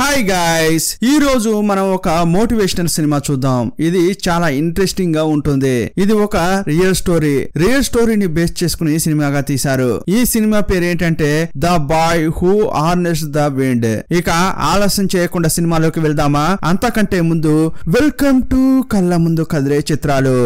Hi guys, ఈ రోజు మనం ఒక మోటివేషనల్ సినిమా చూద్దాం. ఇది చాలా ఇంట్రెస్టింగ్ గా ఉంటుంది. ఇది ఒక రియల్ స్టోరీని బేస్ చేసుకుని సినిమాగా తీశారు. ఈ సినిమా పేరు ఏంటంటే the boy who harnessed the wind. ఇక ఆలస్యం చేయకుండా సినిమాలోకి వెళ్దామా? అంతకంటే ముందు వెల్కమ్ టు కళ్ళ ముందు కదిలే చిత్రాలు.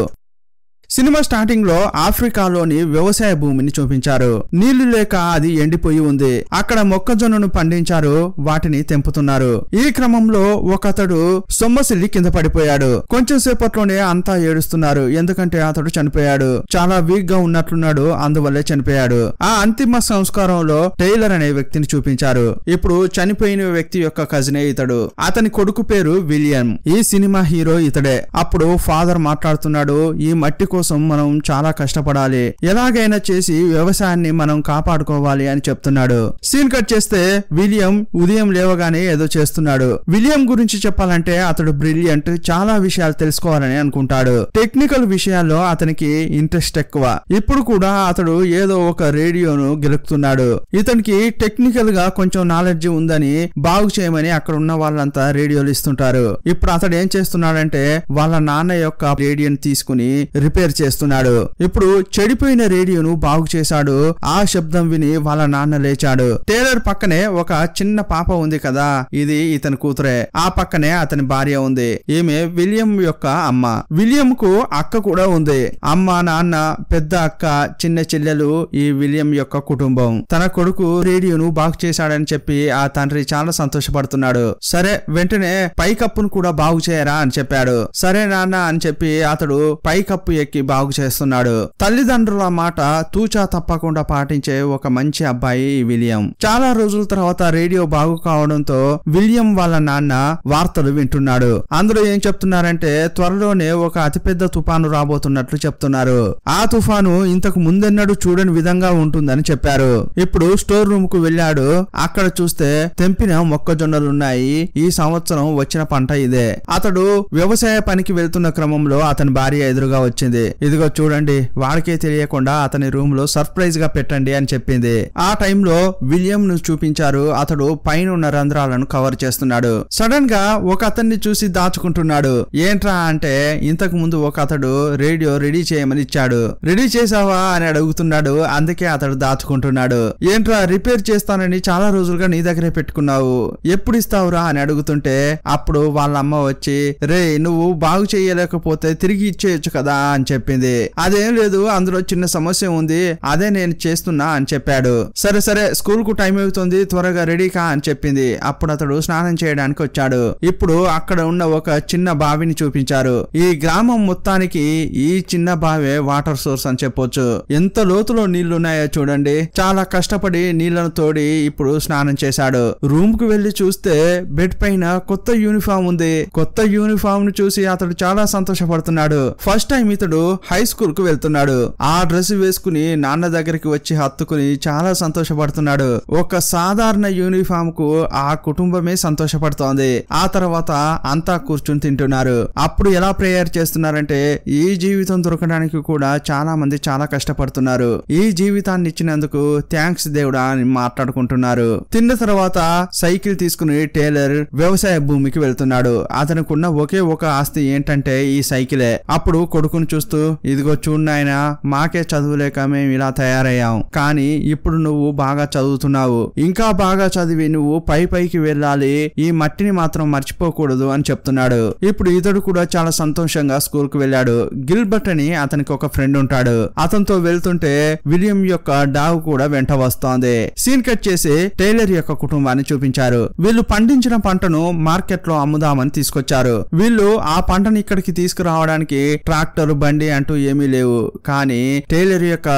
సినిమా స్టార్టింగ్ లో ఆఫ్రికాలోని వ్యవసాయ భూమిని చూపించారు. నీళ్లు లేక అది ఎండిపోయి ఉంది. అక్కడ మొక్కజొన్నను పండించారు, వాటిని తెంపుతున్నారు. ఈ క్రమంలో ఒకతడు సొమ్మసిల్లి కింద పడిపోయాడు. కొంచెం సేపట్లోనే అంతా ఏడుస్తున్నారు, ఎందుకంటే అతడు చనిపోయాడు. చాలా వీక్ గా ఉన్నట్లున్నాడు, అందువల్లే చనిపోయాడు. ఆ అంతిమ సంస్కారంలో టైలర్ అనే వ్యక్తిని చూపించారు. ఇప్పుడు చనిపోయిన వ్యక్తి యొక్క కజినే ఇతడు. అతని కొడుకు పేరు విలియం. ఈ సినిమా హీరో ఇతడే. అప్పుడు ఫాదర్ మాట్లాడుతున్నాడు, ఈ మట్టి కోసం మనం చాలా కష్టపడాలి, ఎలాగైనా చేసి వ్యవసాయాన్ని మనం కాపాడుకోవాలి అని చెప్తున్నాడు. సీన్ కట్ చేస్తే విలియం ఉదయం లేవగానే ఏదో చేస్తున్నాడు. విలియం గురించి చెప్పాలంటే అతడు బ్రిలియంట్, చాలా విషయాలు తెలుసుకోవాలని అనుకుంటాడు. టెక్నికల్ విషయాల్లో అతనికి ఇంట్రెస్ట్ ఎక్కువ. ఇప్పుడు కూడా అతడు ఏదో ఒక రేడియోను గెలుపుతున్నాడు. ఇతనికి టెక్నికల్ గా కొంచెం నాలెడ్జ్ ఉందని బాగు చేయమని అక్కడ ఉన్న వాళ్ళంతా రేడియోలు ఇస్తుంటారు. ఇప్పుడు అతడు ఏం చేస్తున్నాడంటే వాళ్ళ నాన్న యొక్క రేడియోని తీసుకుని రిపేర్ చేస్తున్నాడు. ఇప్పుడు చెడిపోయిన రేడియోను బాగు చేశాడు. ఆ శబ్దం విని వాళ్ళ నాన్న లేచాడు. టైలర్ పక్కనే ఒక చిన్న పాప ఉంది కదా, ఇది ఇతని కూతురే. ఆ పక్కనే అతని భార్య ఉంది. ఈమె విలియం యొక్క అమ్మ. విలియం కు అక్క కూడా ఉంది. అమ్మ, నాన్న, పెద్ద అక్క, చిన్న చెల్లెలు ఈ విలియం యొక్క కుటుంబం. తన కొడుకు రేడియోను బాగు చేశాడని చెప్పి ఆ తండ్రి చాలా సంతోషపడుతున్నాడు. సరే, వెంటనే పైకప్పును కూడా బాగు చేయరా అని చెప్పాడు. సరే నాన్న అని చెప్పి అతడు పైకప్పు ఎక్కి బాగు చేస్తున్నాడు. తల్లిదండ్రుల మాట తూచా తప్పకుండా పాటించే ఒక మంచి అబ్బాయి విలియం. చాలా రోజుల తర్వాత రేడియో బాగు కావడంతో విలియం వాళ్ళ నాన్న వార్తలు వింటున్నాడు. అందులో ఏం చెప్తున్నారంటే త్వరలోనే ఒక అతిపెద్ద తుఫాను రాబోతున్నట్లు చెప్తున్నారు. ఆ తుఫాను ఇంతకు ముందెన్నడూ చూడని విధంగా ఉంటుందని చెప్పారు. ఇప్పుడు స్టోర్ రూమ్ కు వెళ్ళాడు. అక్కడ చూస్తే తెంపిన మొక్కజొన్నలున్నాయి. ఈ సంవత్సరం వచ్చిన పంట ఇదే. అతడు వ్యవసాయ పనికి వెళ్తున్న క్రమంలో అతని భార్య ఎదురుగా వచ్చింది. ఇదిగో చూడండి, వాడికే తెలియకుండా అతని రూమ్ లో సర్ప్రైజ్ గా పెట్టండి అని చెప్పింది. ఆ టైంలో విలియం ను చూపించారు. అతడు పైన ఉన్న రంధ్రాలను కవర్ చేస్తున్నాడు. సడన్ గా ఒక అతన్ని చూసి దాచుకుంటున్నాడు. ఏంట్రా అంటే ఇంతకు ముందు ఒక అతడు రేడియో రెడీ చేయమని ఇచ్చాడు. రెడీ చేసావా అని అడుగుతున్నాడు. అందుకే అతడు దాచుకుంటున్నాడు. ఏంట్రా, రిపేర్ చేస్తానని చాలా రోజులుగా నీ దగ్గరే పెట్టుకున్నావు, ఎప్పుడు ఇస్తావురా అని అడుగుతుంటే అప్పుడు వాళ్ళ అమ్మ వచ్చి, రే నువ్వు బాగు చేయలేకపోతే తిరిగి ఇచ్చేయచ్చు కదా అని చెప్పింది. అదేం లేదు, అందులో చిన్న సమస్య ఉంది, అదే నేను చేస్తున్నా అని చెప్పాడు. సరే సరే, స్కూల్ కు టైం అవుతుంది, త్వరగా రెడీ కా అని చెప్పింది. అప్పుడు అతడు స్నానం చేయడానికి వచ్చాడు. ఇప్పుడు అక్కడ ఉన్న ఒక చిన్న బావిని చూపించారు. ఈ గ్రామం మొత్తానికి ఈ చిన్న బావే వాటర్ సోర్స్ అని చెప్పొచ్చు. ఎంత లోతులో నీళ్లున్నాయో చూడండి. చాలా కష్టపడి నీళ్లను తోడి ఇప్పుడు స్నానం చేశాడు. రూమ్ కు వెళ్లి చూస్తే బెడ్ పైన కొత్త యూనిఫామ్ ఉంది. కొత్త యూనిఫామ్ ను చూసి అతడు చాలా సంతోషపడుతున్నాడు. ఫస్ట్ టైం ఇతడు హై స్కూల్ కు వెళ్తున్నాడు. ఆ డ్రెస్ వేసుకుని నాన్న దగ్గరికి వచ్చి హత్తుకుని చాలా సంతోషపడుతున్నాడు. ఒక సాధారణ యూనిఫామ్ కు ఆ కుటుంబమే సంతోషపడుతోంది. ఆ తర్వాత అంతా కూర్చుని తింటున్నారు. అప్పుడు ఎలా ప్రేయర్ చేస్తున్నారంటే ఈ జీవితం దొరకడానికి కూడా చాలా మంది చాలా కష్టపడుతున్నారు, ఈ జీవితాన్ని ఇచ్చినందుకు థ్యాంక్స్ దేవుడా అని మాట్లాడుకుంటున్నారు. తిన్న తర్వాత సైకిల్ తీసుకుని టైలర్ వ్యవసాయ భూమికి వెళ్తున్నాడు. అతనుకున్న ఒకే ఒక ఆస్తి ఏంటంటే ఈ సైకిలే. అప్పుడు కొడుకును చూస్తూ, ఇదిగో చూడు నాయనా, మాకే చదువులేక మేము ఇలా తయారయ్యాం, కానీ ఇప్పుడు నువ్వు బాగా చదువుతున్నావు, ఇంకా బాగా చదివి నువ్వు పైకి వెళ్ళాలి, ఈ మట్టిని మాత్రం మర్చిపోకూడదు అని చెప్తున్నాడు. ఇప్పుడు ఇతడు కూడా చాలా సంతోషంగా స్కూల్ కు వెళ్ళాడు. గిల్బర్ట్ అని అతనికి ఒక ఫ్రెండ్ ఉంటాడు. అతనితో వెళ్తుంటే విలియం యొక్క డాగ్ కూడా వెంట వస్తోంది. సీన్ కట్ చేసి టైలర్ యొక్క కుటుంబాన్ని చూపించారు. వీళ్ళు పండించిన పంటను మార్కెట్ లో అమ్ముదామని తీసుకొచ్చారు. వీళ్ళు ఆ పంటను ఇక్కడికి తీసుకురావడానికి ట్రాక్టర్, బండి అంటూ ఏమీ లేవు. కానీ టైలర్ యొక్క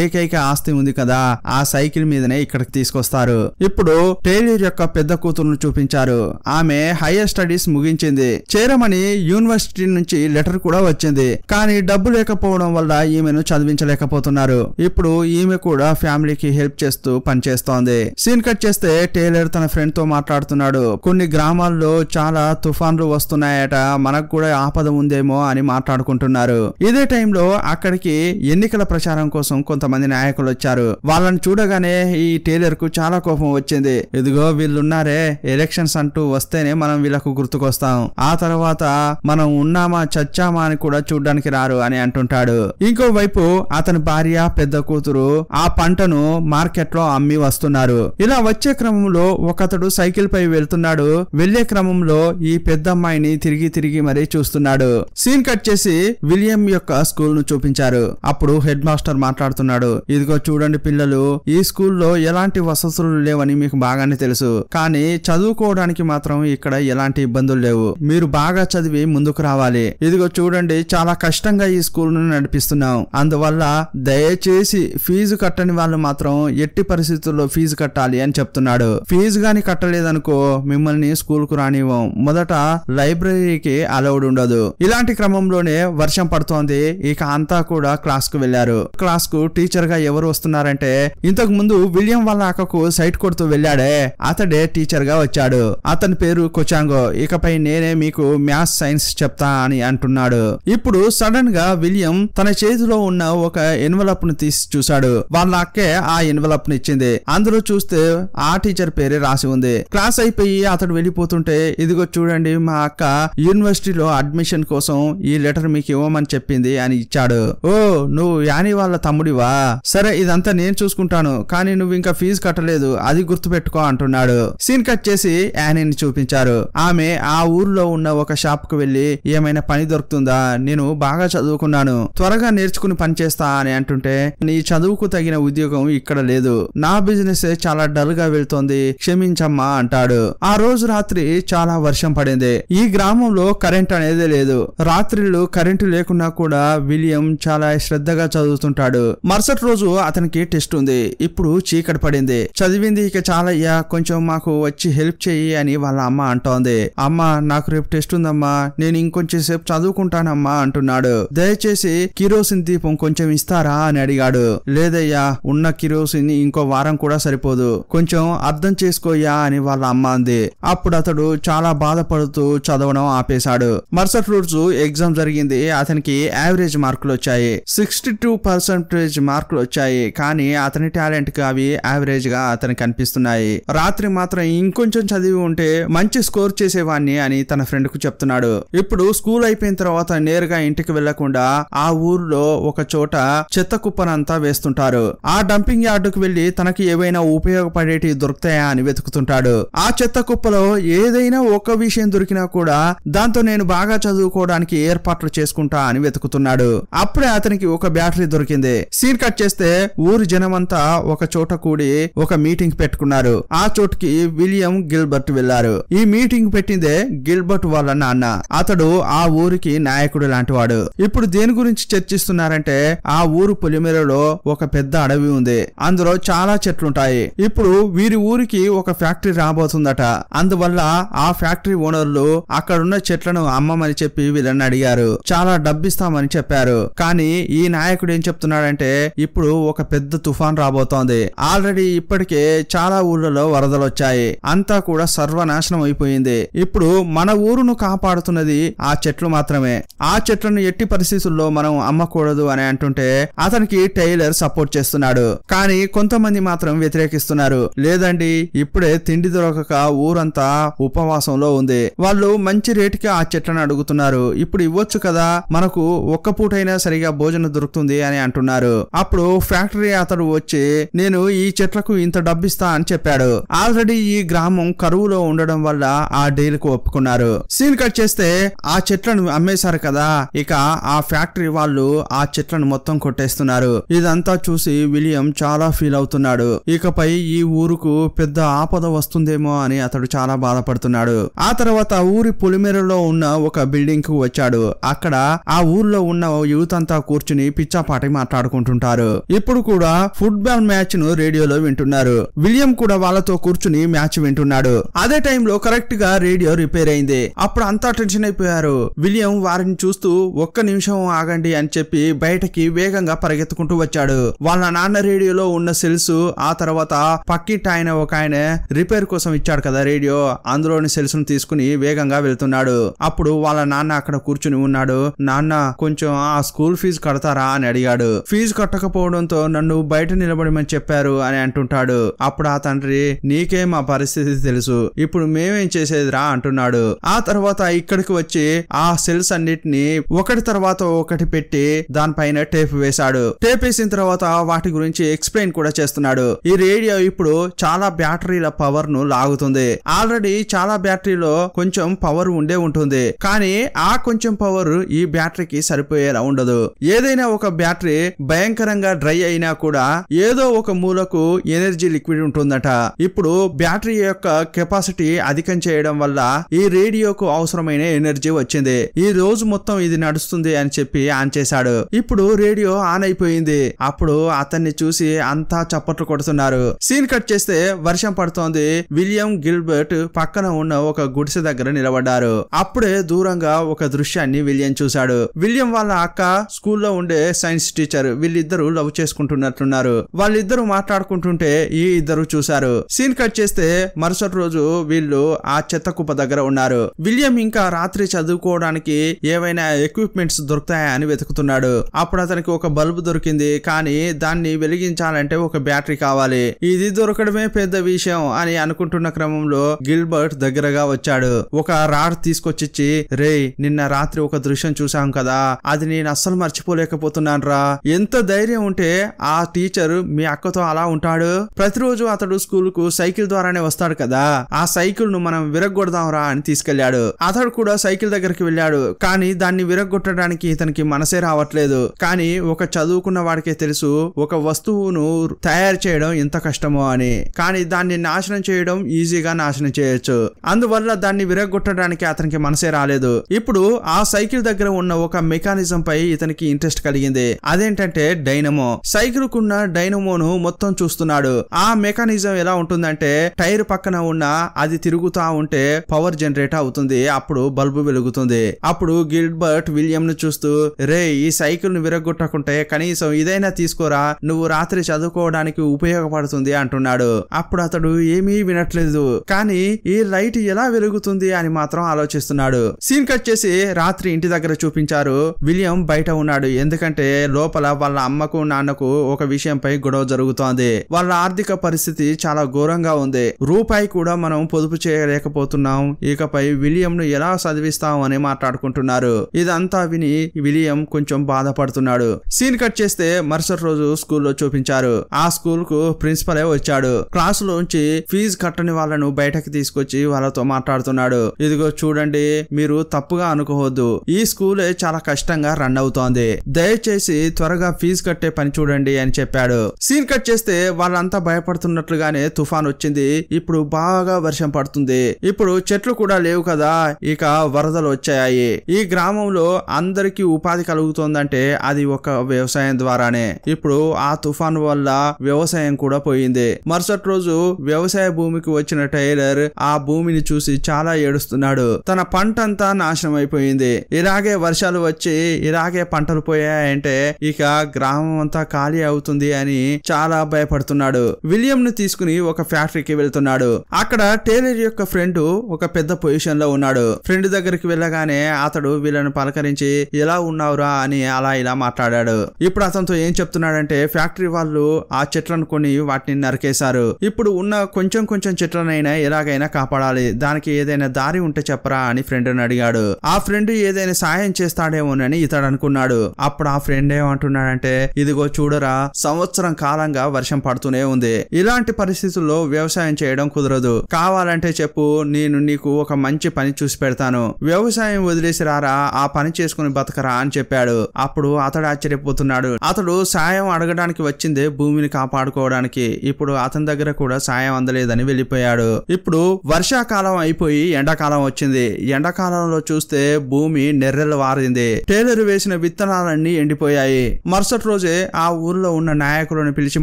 ఏకైక ఆస్తి ఉంది కదా, ఆ సైకిల్ మీదనే ఇక్కడికి తీసుకొస్తారు. ఇప్పుడు టైలర్ యొక్క పెద్ద కూతురును చూపించారు. ఆమె హైయర్ స్టడీస్ ముగించింది. చేరమని యూనివర్సిటీ నుంచి లెటర్ కూడా వచ్చింది. కానీ డబ్బు లేకపోవడం వల్ల ఈమెను చదివించలేకపోతున్నారు. ఇప్పుడు ఈమె కూడా ఫ్యామిలీకి హెల్ప్ చేస్తూ పనిచేస్తోంది. సీన్ కట్ చేస్తే టైలర్ తన ఫ్రెండ్ తో మాట్లాడుతున్నాడు. కొన్ని గ్రామాల్లో చాలా తుఫాన్లు వస్తున్నాయట, మనకు కూడా ఆపద ఉందేమో అని మాట్లాడుకుంటున్నారు. ఇది ఇదే టైంలో అక్కడికి ఎన్నికల ప్రచారం కోసం కొంతమంది నాయకులు వచ్చారు. వాళ్ళని చూడగానే ఈ టైలర్ కు చాలా కోపం వచ్చింది. ఇదిగో వీళ్ళున్నారే, ఎలక్షన్స్ అంటూ వస్తేనే మనం వీళ్ళకు గుర్తుకొస్తాం, ఆ తర్వాత మనం ఉన్నామా చచ్చామా అని కూడా చూడ్డానికి రారు అని అంటుంటాడు. ఇంకోవైపు అతని భార్య పెద్ద కూతురు ఆ పంటను మార్కెట్ లో అమ్మి వస్తున్నారు. ఇలా వచ్చే క్రమంలో ఒకతడు సైకిల్ పై వెళ్తున్నాడు. వెళ్లే క్రమంలో ఈ పెద్ద అమ్మాయిని తిరిగి తిరిగి మరీ చూస్తున్నాడు. సీన్ కట్ చేసి విలియం యొక్క స్కూల్ ను చూపించారు. అప్పుడు హెడ్ మాస్టర్ మాట్లాడుతున్నాడు. ఇదిగో చూడండి పిల్లలు, ఈ స్కూల్లో ఎలాంటి వసతులు లేవని మీకు బాగానే తెలుసు, కానీ చదువుకోవడానికి మాత్రం ఇక్కడ ఎలాంటి ఇబ్బందులు లేవు. మీరు బాగా చదివి ముందుకు రావాలి. ఇదిగో చూడండి, చాలా కష్టంగా ఈ స్కూల్ ను నడిపిస్తున్నాం. అందువల్ల దయచేసి ఫీజు కట్టని వాళ్ళు మాత్రం ఎట్టి పరిస్థితుల్లో ఫీజు కట్టాలి అని చెప్తున్నాడు. ఫీజు గాని కట్టలేదనుకో మిమ్మల్ని స్కూల్ కు రానివ్వం. మొదట లైబ్రరీకి అలౌడ్ ఉండదు. ఇలాంటి క్రమంలోనే వర్షం పడుతోంది. ఇక అంతా కూడా క్లాస్ కు వెళ్లారు. క్లాస్ కు టీచర్ గా ఎవరు వస్తున్నారంటే ఇంతకు ముందు విలియం వాళ్ళ అక్కకు సైట్ కొడుతూ వెళ్ళాడే అతడే టీచర్ గా వచ్చాడు. అతని పేరు కొచాంగో. ఇకపై నేనే మీకు మ్యాథ్స్ సైన్స్ చెప్తా అని అంటున్నాడు. ఇప్పుడు సడన్ గా విలియం తన చేతిలో ఉన్న ఒక ఎన్వలప్ ను తీసి చూశాడు. వాళ్ళ అక్కే ఆ ఎన్వలప్ ను ఇచ్చింది. అందులో చూస్తే ఆ టీచర్ పేరే రాసి ఉంది. క్లాస్ అయిపోయి అతడు వెళ్ళిపోతుంటే ఇదిగో చూడండి, మా అక్క యూనివర్సిటీలో అడ్మిషన్ కోసం ఈ లెటర్ మీకు ఇవ్వమని చెప్పింది అని ఇచ్చాడు. ఓ, నువ్వు యానీ వాళ్ళ తమ్ముడివా? సరే, ఇదంతా నేను చూసుకుంటాను, కానీ నువ్వు ఇంకా ఫీజు కట్టలేదు, అది గుర్తు పెట్టుకో అంటున్నాడు. సీన్ కట్ చేసి యానీని చూపించారు. ఆమె ఆ ఊర్లో ఉన్న ఒక షాప్ కు వెళ్లి ఏమైనా పని దొరుకుతుందా, నేను బాగా చదువుకున్నాను, త్వరగా నేర్చుకుని పని చేస్తా అని అంటుంటే నీ చదువుకు తగిన ఉద్యోగం ఇక్కడ లేదు, నా బిజినెస్ చాలా డల్ గా వెళ్తోంది, క్షమించమ్మా అంటాడు. ఆ రోజు రాత్రి చాలా వర్షం పడింది. ఈ గ్రామంలో కరెంట్ అనేది లేదు. రాత్రిళ్ళు కరెంటు లేకున్నా కూడా విలియం చాలా శ్రద్ధగా చదువుతుంటాడు. మరుసటి రోజు అతనికి టెస్ట్ ఉంది. ఇప్పుడు చీకటి పడింది. చదివింది ఇక చాలయ్యా, కొంచెం మాకు వచ్చి హెల్ప్ చెయ్యి అని వాళ్ళ అమ్మ అంటోంది. అమ్మ, నాకు రేపు టెస్ట్ ఉందమ్మా, నేను ఇంకొంచెం సేపు చదువుకుంటానమ్మా అంటున్నాడు. దయచేసి కిరోసిన్ దీపం కొంచెం ఇస్తారా అని అడిగాడు. లేదయ్యా, ఉన్న కిరోసిన్ ఇంకో వారం కూడా సరిపోదు, కొంచెం అర్థం చేసుకోయ్యా అని వాళ్ళ అమ్మ అంది. అప్పుడు అతడు చాలా బాధపడుతూ చదవడం ఆపేశాడు. మరుసటి రోజు ఎగ్జామ్ జరిగింది. అతనికి యావరేజ్ మార్కులు వచ్చాయి. 62% మార్కులు వచ్చాయి. కానీ అతని టాలెంట్ కి అవి యావరేజ్ గా అతనికి కనిపిస్తున్నాయి. రాత్రి మాత్రం ఇంకొంచెం చదివి ఉంటే మంచి స్కోర్ చేసేవాణ్ణి అని తన ఫ్రెండ్ కు చెప్తున్నాడు. ఇప్పుడు స్కూల్ అయిపోయిన తర్వాత నేరుగా ఇంటికి వెళ్లకుండా ఆ ఊర్లో ఒక చోట చెత్త కుప్పనంతా వేస్తుంటారు. ఆ డంపింగ్ యార్డుకు వెళ్లి తనకి ఏవైనా ఉపయోగపడేటి దొరుకుతాయా అని వెతుకుతుంటాడు. ఆ చెత్త కుప్పలో ఏదైనా ఒక విషయం దొరికినా కూడా దాంతో నేను బాగా చదువుకోవడానికి ఏర్పాట్లు చేసుకుంటా అని వెతుకుతున్నాడు. అప్పుడే అతనికి ఒక బ్యాటరీ దొరికింది. సీన్ కట్ చేస్తే ఊరి జనమంతా ఒక చోట కూడి ఒక మీటింగ్ పెట్టుకున్నారు. ఆ చోటుకి విలియం గిల్బర్ట్ వెళ్లారు. ఈ మీటింగ్ పెట్టిందే గిల్బర్ట్ వాళ్ళ నాన్న. అతడు ఆ ఊరికి నాయకుడు లాంటివాడు. ఇప్పుడు దేని గురించి చర్చిస్తున్నారంటే ఆ ఊరు పొలిమేరలో ఒక పెద్ద అడవి ఉంది. అందులో చాలా చెట్లుంటాయి. ఇప్పుడు వీరి ఊరికి ఒక ఫ్యాక్టరీ రాబోతుందట. అందువల్ల ఆ ఫ్యాక్టరీ ఓనర్లు అక్కడున్న చెట్లను అమ్మమని చెప్పి వీళ్ళని అడిగారు. చాలా డబ్బిస్తామని చెప్పారు. కానీ ఈ నాయకుడు ఏం చెప్తున్నాడంటే ఇప్పుడు ఒక పెద్ద తుఫాన్ రాబోతోంది. ఆల్రెడీ ఇప్పటికే చాలా ఊర్లలో వరదలు వచ్చాయి. అంతా కూడా సర్వనాశనం అయిపోయింది. ఇప్పుడు మన ఊరును కాపాడుతున్నది ఆ చెట్లు మాత్రమే. ఆ చెట్లను ఎట్టి పరిస్థితుల్లో మనం అమ్మకూడదు అని అంటుంటే అతనికి టైలర్ సపోర్ట్ చేస్తున్నాడు. కానీ కొంతమంది మాత్రం వ్యతిరేకిస్తున్నారు. లేదండి, ఇప్పుడే తిండి దొరకక ఊరంతా ఉపవాసంలో ఉంది. వాళ్ళు మంచి రేటుకి ఆ చెట్లను అడుగుతున్నారు. ఇప్పుడు ఇవ్వచ్చు కదా, మనకు ఒక్క పూటైనా సరిగా భోజనం దొరుకుతుంది అని అంటున్నారు. అప్పుడు ఫ్యాక్టరీ అతడు వచ్చి నేను ఈ చెట్లకు ఇంత డబ్బిస్తా అని చెప్పాడు. ఆల్రెడీ ఈ గ్రామం కరువులో ఉండడం వల్ల ఆ డీల్ కు ఒప్పుకున్నారు. సీన్ కట్ చేస్తే ఆ చెట్లను అమ్మేశారు కదా, ఇక ఆ ఫ్యాక్టరీ వాళ్ళు ఆ చెట్లను మొత్తం కొట్టేస్తున్నారు. ఇదంతా చూసి విలియం చాలా ఫీల్ అవుతున్నాడు. ఇకపై ఈ ఊరుకు పెద్ద ఆపద వస్తుందేమో అని అతడు చాలా బాధపడుతున్నాడు. ఆ తర్వాత ఊరి పొలిమేరలో ఉన్న ఒక బిల్డింగ్ కు వచ్చాడు. అక్కడ ఆ ఊర్లో ఉన్న యూత్ అంతా కూర్చుని పిచ్చాపాటి మాట్లాడుకుంటుంటారు. ఇప్పుడు కూడా ఫుట్బాల్ మ్యాచ్ ను రేడియోలో వింటున్నారు. విలియం కూడా వాళ్ళతో కూర్చుని మ్యాచ్ వింటున్నాడు. అదే టైంలో కరెక్ట్ గా రేడియో రిపేర్ అయింది. అప్పుడు అంతా టెన్షన్ అయిపోయారు. విలియం వారిని చూస్తూ ఒక్క నిమిషం ఆగండి అని చెప్పి బయటకి వేగంగా పరిగెత్తుకుంటూ వచ్చాడు. వాళ్ళ నాన్న రేడియోలో ఉన్న సెల్స్, ఆ తర్వాత పక్కింటి ఆయన ఒక ఆయన రిపేర్ కోసం ఇచ్చాడు కదా రేడియో, అందులోని సెల్స్ ను తీసుకుని వేగంగా వెళ్తున్నాడు. అప్పుడు వాళ్ళ నాన్న అక్కడ కూర్చుని ఉన్నాడు. నాన్న, కొంచెం ఆ స్కూల్ ఫీజు కడతారా అని అడిగాడు. ఫీజు కట్టకపోవడంతో నన్ను బయట నిలబడమని చెప్పారు అని అంటుంటాడు. అప్పుడు ఆ తండ్రి, నీకే మా పరిస్థితి తెలుసు, ఇప్పుడు మేమేం చేసేదిరా అంటున్నాడు. ఆ తర్వాత ఇక్కడికి వచ్చి ఆ సెల్స్ అన్నిటిని ఒకటి తర్వాత ఒకటి పెట్టి దానిపైన టేప్ వేశాడు. టేప్ వేసిన తర్వాత వాటి గురించి ఎక్స్ప్లెయిన్ కూడా చేస్తున్నాడు. ఈ రేడియో ఇప్పుడు చాలా బ్యాటరీల పవర్ ను లాగుతుంది. ఆల్రెడీ చాలా బ్యాటరీలో కొంచెం పవర్ ఉండే ఉంటుంది, కానీ ఆ కొంచెం పవర్ ఈ బ్యాటరీకి సరిపోయేలా ఉండదు. ఏదైనా ఒక బ్యాటరీ భయంకరంగా డ్రై అయినా కూడా ఏదో ఒక మూలకు ఎనర్జీ లిక్విడ్ ఉంటుందట. ఇప్పుడు బ్యాటరీ యొక్క కెపాసిటీ అధికం చేయడం వల్ల ఈ రేడియోకు అవసరమైన ఎనర్జీ వచ్చింది. ఈ రోజు మొత్తం ఇది నడుస్తుంది అని చెప్పి ఆన్ చేశాడు. ఇప్పుడు రేడియో ఆన్ అయిపోయింది. అప్పుడు అతన్ని చూసి అంతా చప్పట్లు కొడుతున్నారు. సీన్ కట్ చేస్తే వర్షం పడుతోంది. విలియం గిల్బర్ట్ పక్కన ఉన్న ఒక గుడిసె దగ్గర నిలబడ్డారు. అప్పుడే దూరంగా ఒక దృశ్యాన్ని విలియం చూశాడు. విలియం వాళ్ళ అక్క స్కూల్లో ఉండే సైన్స్ టీచర్. వీళ్ళిద్దరూ లవ్ చేసుకుంటున్నట్లున్నారు. వాళ్ళిద్దరూ మాట్లాడుకుంటుంటే ఈ ఇద్దరు చూశారు. సీన్ కట్ చేస్తే మరుసటి రోజు వీళ్ళు ఆ చెత్త కుప్ప దగ్గర ఉన్నారు. విలియం ఇంకా రాత్రి చదువుకోవడానికి ఏవైనా ఎక్విప్మెంట్స్ దొరుకుతాయా అని వెతుకుతున్నాడు. అప్పుడు అతనికి ఒక బల్బు దొరికింది, కానీ దాన్ని వెలిగించాలంటే ఒక బ్యాటరీ కావాలి. ఇది దొరకడమే పెద్ద విషయం అని అనుకుంటున్న క్రమంలో గిల్బర్ట్ దగ్గరగా వచ్చాడు. ఒక రాడ్ తీసుకొచ్చి, రేయ్ నిన్న రాత్రి ఒక దృశ్యం చూసాం కదా, అది నేను అస్సలు మర్చిపోలేకపోతున్నాను రా. ఎంత ధైర్యం ఉంటే ఆ టీచర్ మీ అక్కతో అలా ఉంటాడు. ప్రతిరోజు అతడు స్కూల్ కు సైకిల్ ద్వారానే వస్తాడు కదా, ఆ సైకిల్ ను మనం విరగొడదాం రా అని తీసుకెళ్లాడు. అతడు కూడా సైకిల్ దగ్గరికి వెళ్ళాడు, కానీ దాన్ని విరగొట్టడానికి ఇతనికి మనసే రావట్లేదు. కానీ ఒక చదువుకున్న వాడికే తెలుసు ఒక వస్తువును తయారు చేయడం ఎంత కష్టమో అని. కానీ దాన్ని నాశనం చేయడం ఈజీగా నాశనం చేయొచ్చు. అందువల్ల దాన్ని విరగొట్టడానికి అతనికి మనసే రాలేదు. ఇప్పుడు ఆ సైకిల్ దగ్గర ఉన్న ఒక మెకానిజం పై ఇతనికి ఇంట్రెస్ట్ కలిగింది. అదేంటంటే డైనమో. సైకిల్ కున్న డైనమోను మొత్తం చూస్తున్నాడు. ఆ మెకానిజం ఎలా ఉంటుందంటే టైర్ పక్కన ఉన్న అది తిరుగుతా ఉంటే పవర్ జనరేట్ అవుతుంది. అప్పుడు బల్బు వెలుగుతుంది. అప్పుడు గిల్బర్ట్ విలియం ను చూస్తూ, రే ఈ సైకిల్ ను విరగొట్టకుంటే కనీసం ఇదైనా తీసుకోరా, నువ్వు రాత్రి చదువుకోవడానికి ఉపయోగపడుతుంది అంటున్నాడు. అప్పుడు అతడు ఏమీ వినట్లేదు, కానీ ఈ లైట్ ఎలా వెలుగుతుంది అని మాత్రం ఆలోచిస్తున్నాడు. సీన్ కట్ చేసి రాత్రి ఇంటి దగ్గర చూపించారు. విలియం బయట ఉన్నాడు, ఎందుకంటే లోపల వాళ్ళ అమ్మకు నాన్నకు ఒక విషయంపై గొడవ జరుగుతోంది. వాళ్ళ ఆర్థిక పరిస్థితి చాలా ఘోరంగా ఉంది. రూపాయి కూడా మనం పొదుపు చేయలేకపోతున్నాం. ఇకపై విలియం ను ఎలా చదివిస్తాం అని మాట్లాడుకుంటున్నారు. ఇదంతా విని విలియం కొంచెం బాధపడుతున్నాడు. సీన్ కట్ చేస్తే మరుసటి రోజు స్కూల్లో చూపించారు. ఆ స్కూల్ కు ప్రిన్సిపలే వచ్చాడు. క్లాసులోంచి ఫీజు కట్టని వాళ్ళను బయటకు తీసుకొచ్చి వాళ్ళతో మాట్లాడుతున్నాడు. ఇదిగో చూడండి, మీరు తప్పుగా అనుకోవద్దు, ఈ స్కూలే చాలా కష్టంగా రన్ అవుతోంది. దయచేసి త్వరగా ఫీజు కట్టే పని చూడండి అని చెప్పాడు. సీన్ కట్ చేస్తే వాళ్ళంతా భయపడుతున్నట్లుగానే తుఫాన్ వచ్చింది. ఇప్పుడు బాగా వర్షం పడుతుంది. ఇప్పుడు చెట్లు కూడా లేవు కదా, ఇక వరదలు వచ్చాయి. ఈ గ్రామంలో అందరికీ ఉపాధి కలుగుతోందంటే అది ఒక వ్యవసాయం ద్వారానే. ఇప్పుడు ఆ తుఫాన్ వల్ల వ్యవసాయం కూడా పోయింది. మరుసటి రోజు వ్యవసాయ భూమికి వచ్చిన టైలర్ ఆ భూమిని చూసి చాలా ఏడుస్తున్నాడు. తన పంట అంతా నాశనం అయిపోయింది. ఇలాగే వర్షాలు వచ్చి ఇలాగే పంటలు పోయాయంటే ఇక గ్రామం అంతా ఖాళీ అవుతుంది అని చాలా భయపడుతున్నాడు. విలియం ను తీసుకుని ఒక ఫ్యాక్టరీకి వెళ్తున్నాడు. అక్కడ టైలర్ యొక్క ఫ్రెండ్ ఒక పెద్ద పొజిషన్ లో ఉన్నాడు. ఫ్రెండ్ దగ్గరికి వెళ్ళగానే అతడు వీళ్ళను పలకరించి ఎలా ఉన్నావురా అని అలా ఇలా మాట్లాడాడు. ఇప్పుడు అతనితో ఏం చెప్తున్నాడంటే ఫ్యాక్టరీ వాళ్ళు ఆ చెట్లను కొని వాటిని నరికేశారు. ఇప్పుడు ఉన్న కొంచెం చెట్లనైనా ఎలాగైనా కాపాడాలి, దానికి ఏదైనా దారి ఉంటే చెప్పరా అని ఫ్రెండ్ ని అడిగాడు. ఆ ఫ్రెండ్ ఏదైనా సాయం చేస్తాడేమోనని ఇతడు అనుకున్నాడు. అప్పుడు ఆ ఫ్రెండ్ ఏమంటున్నాడంటే, ఇదిగో చూడరా, సంవత్సరం కాలంగా వర్షం పడుతూనే ఉంది. ఇలాంటి పరిస్థితుల్లో వ్యవసాయం చేయడం కుదరదు. కావాలంటే చెప్పు, నేను నీకు ఒక మంచి పని చూసి పెడతాను. వ్యవసాయం వదిలేసి రారా, ఆ పని చేసుకుని బతకరా అని చెప్పాడు. అప్పుడు అతడు ఆశ్చర్యపోతున్నాడు. అతడు సాయం అడగడానికి వచ్చిందే భూమిని కాపాడుకోవడానికి. ఇప్పుడు అతని దగ్గర కూడా సాయం అందలేదని వెళ్ళిపోయాడు. ఇప్పుడు వర్షాకాలం అయిపోయి ఎండాకాలం వచ్చింది. ఎండాకాలంలో చూస్తే భూమి నెర్రెలు వారింది. టైలర్ వేసిన విత్తనాలన్నీ ఎండిపోయాయి. మరుసటి రోజే ఆ ఊర్లో ఉన్న నాయకులను పిలిచి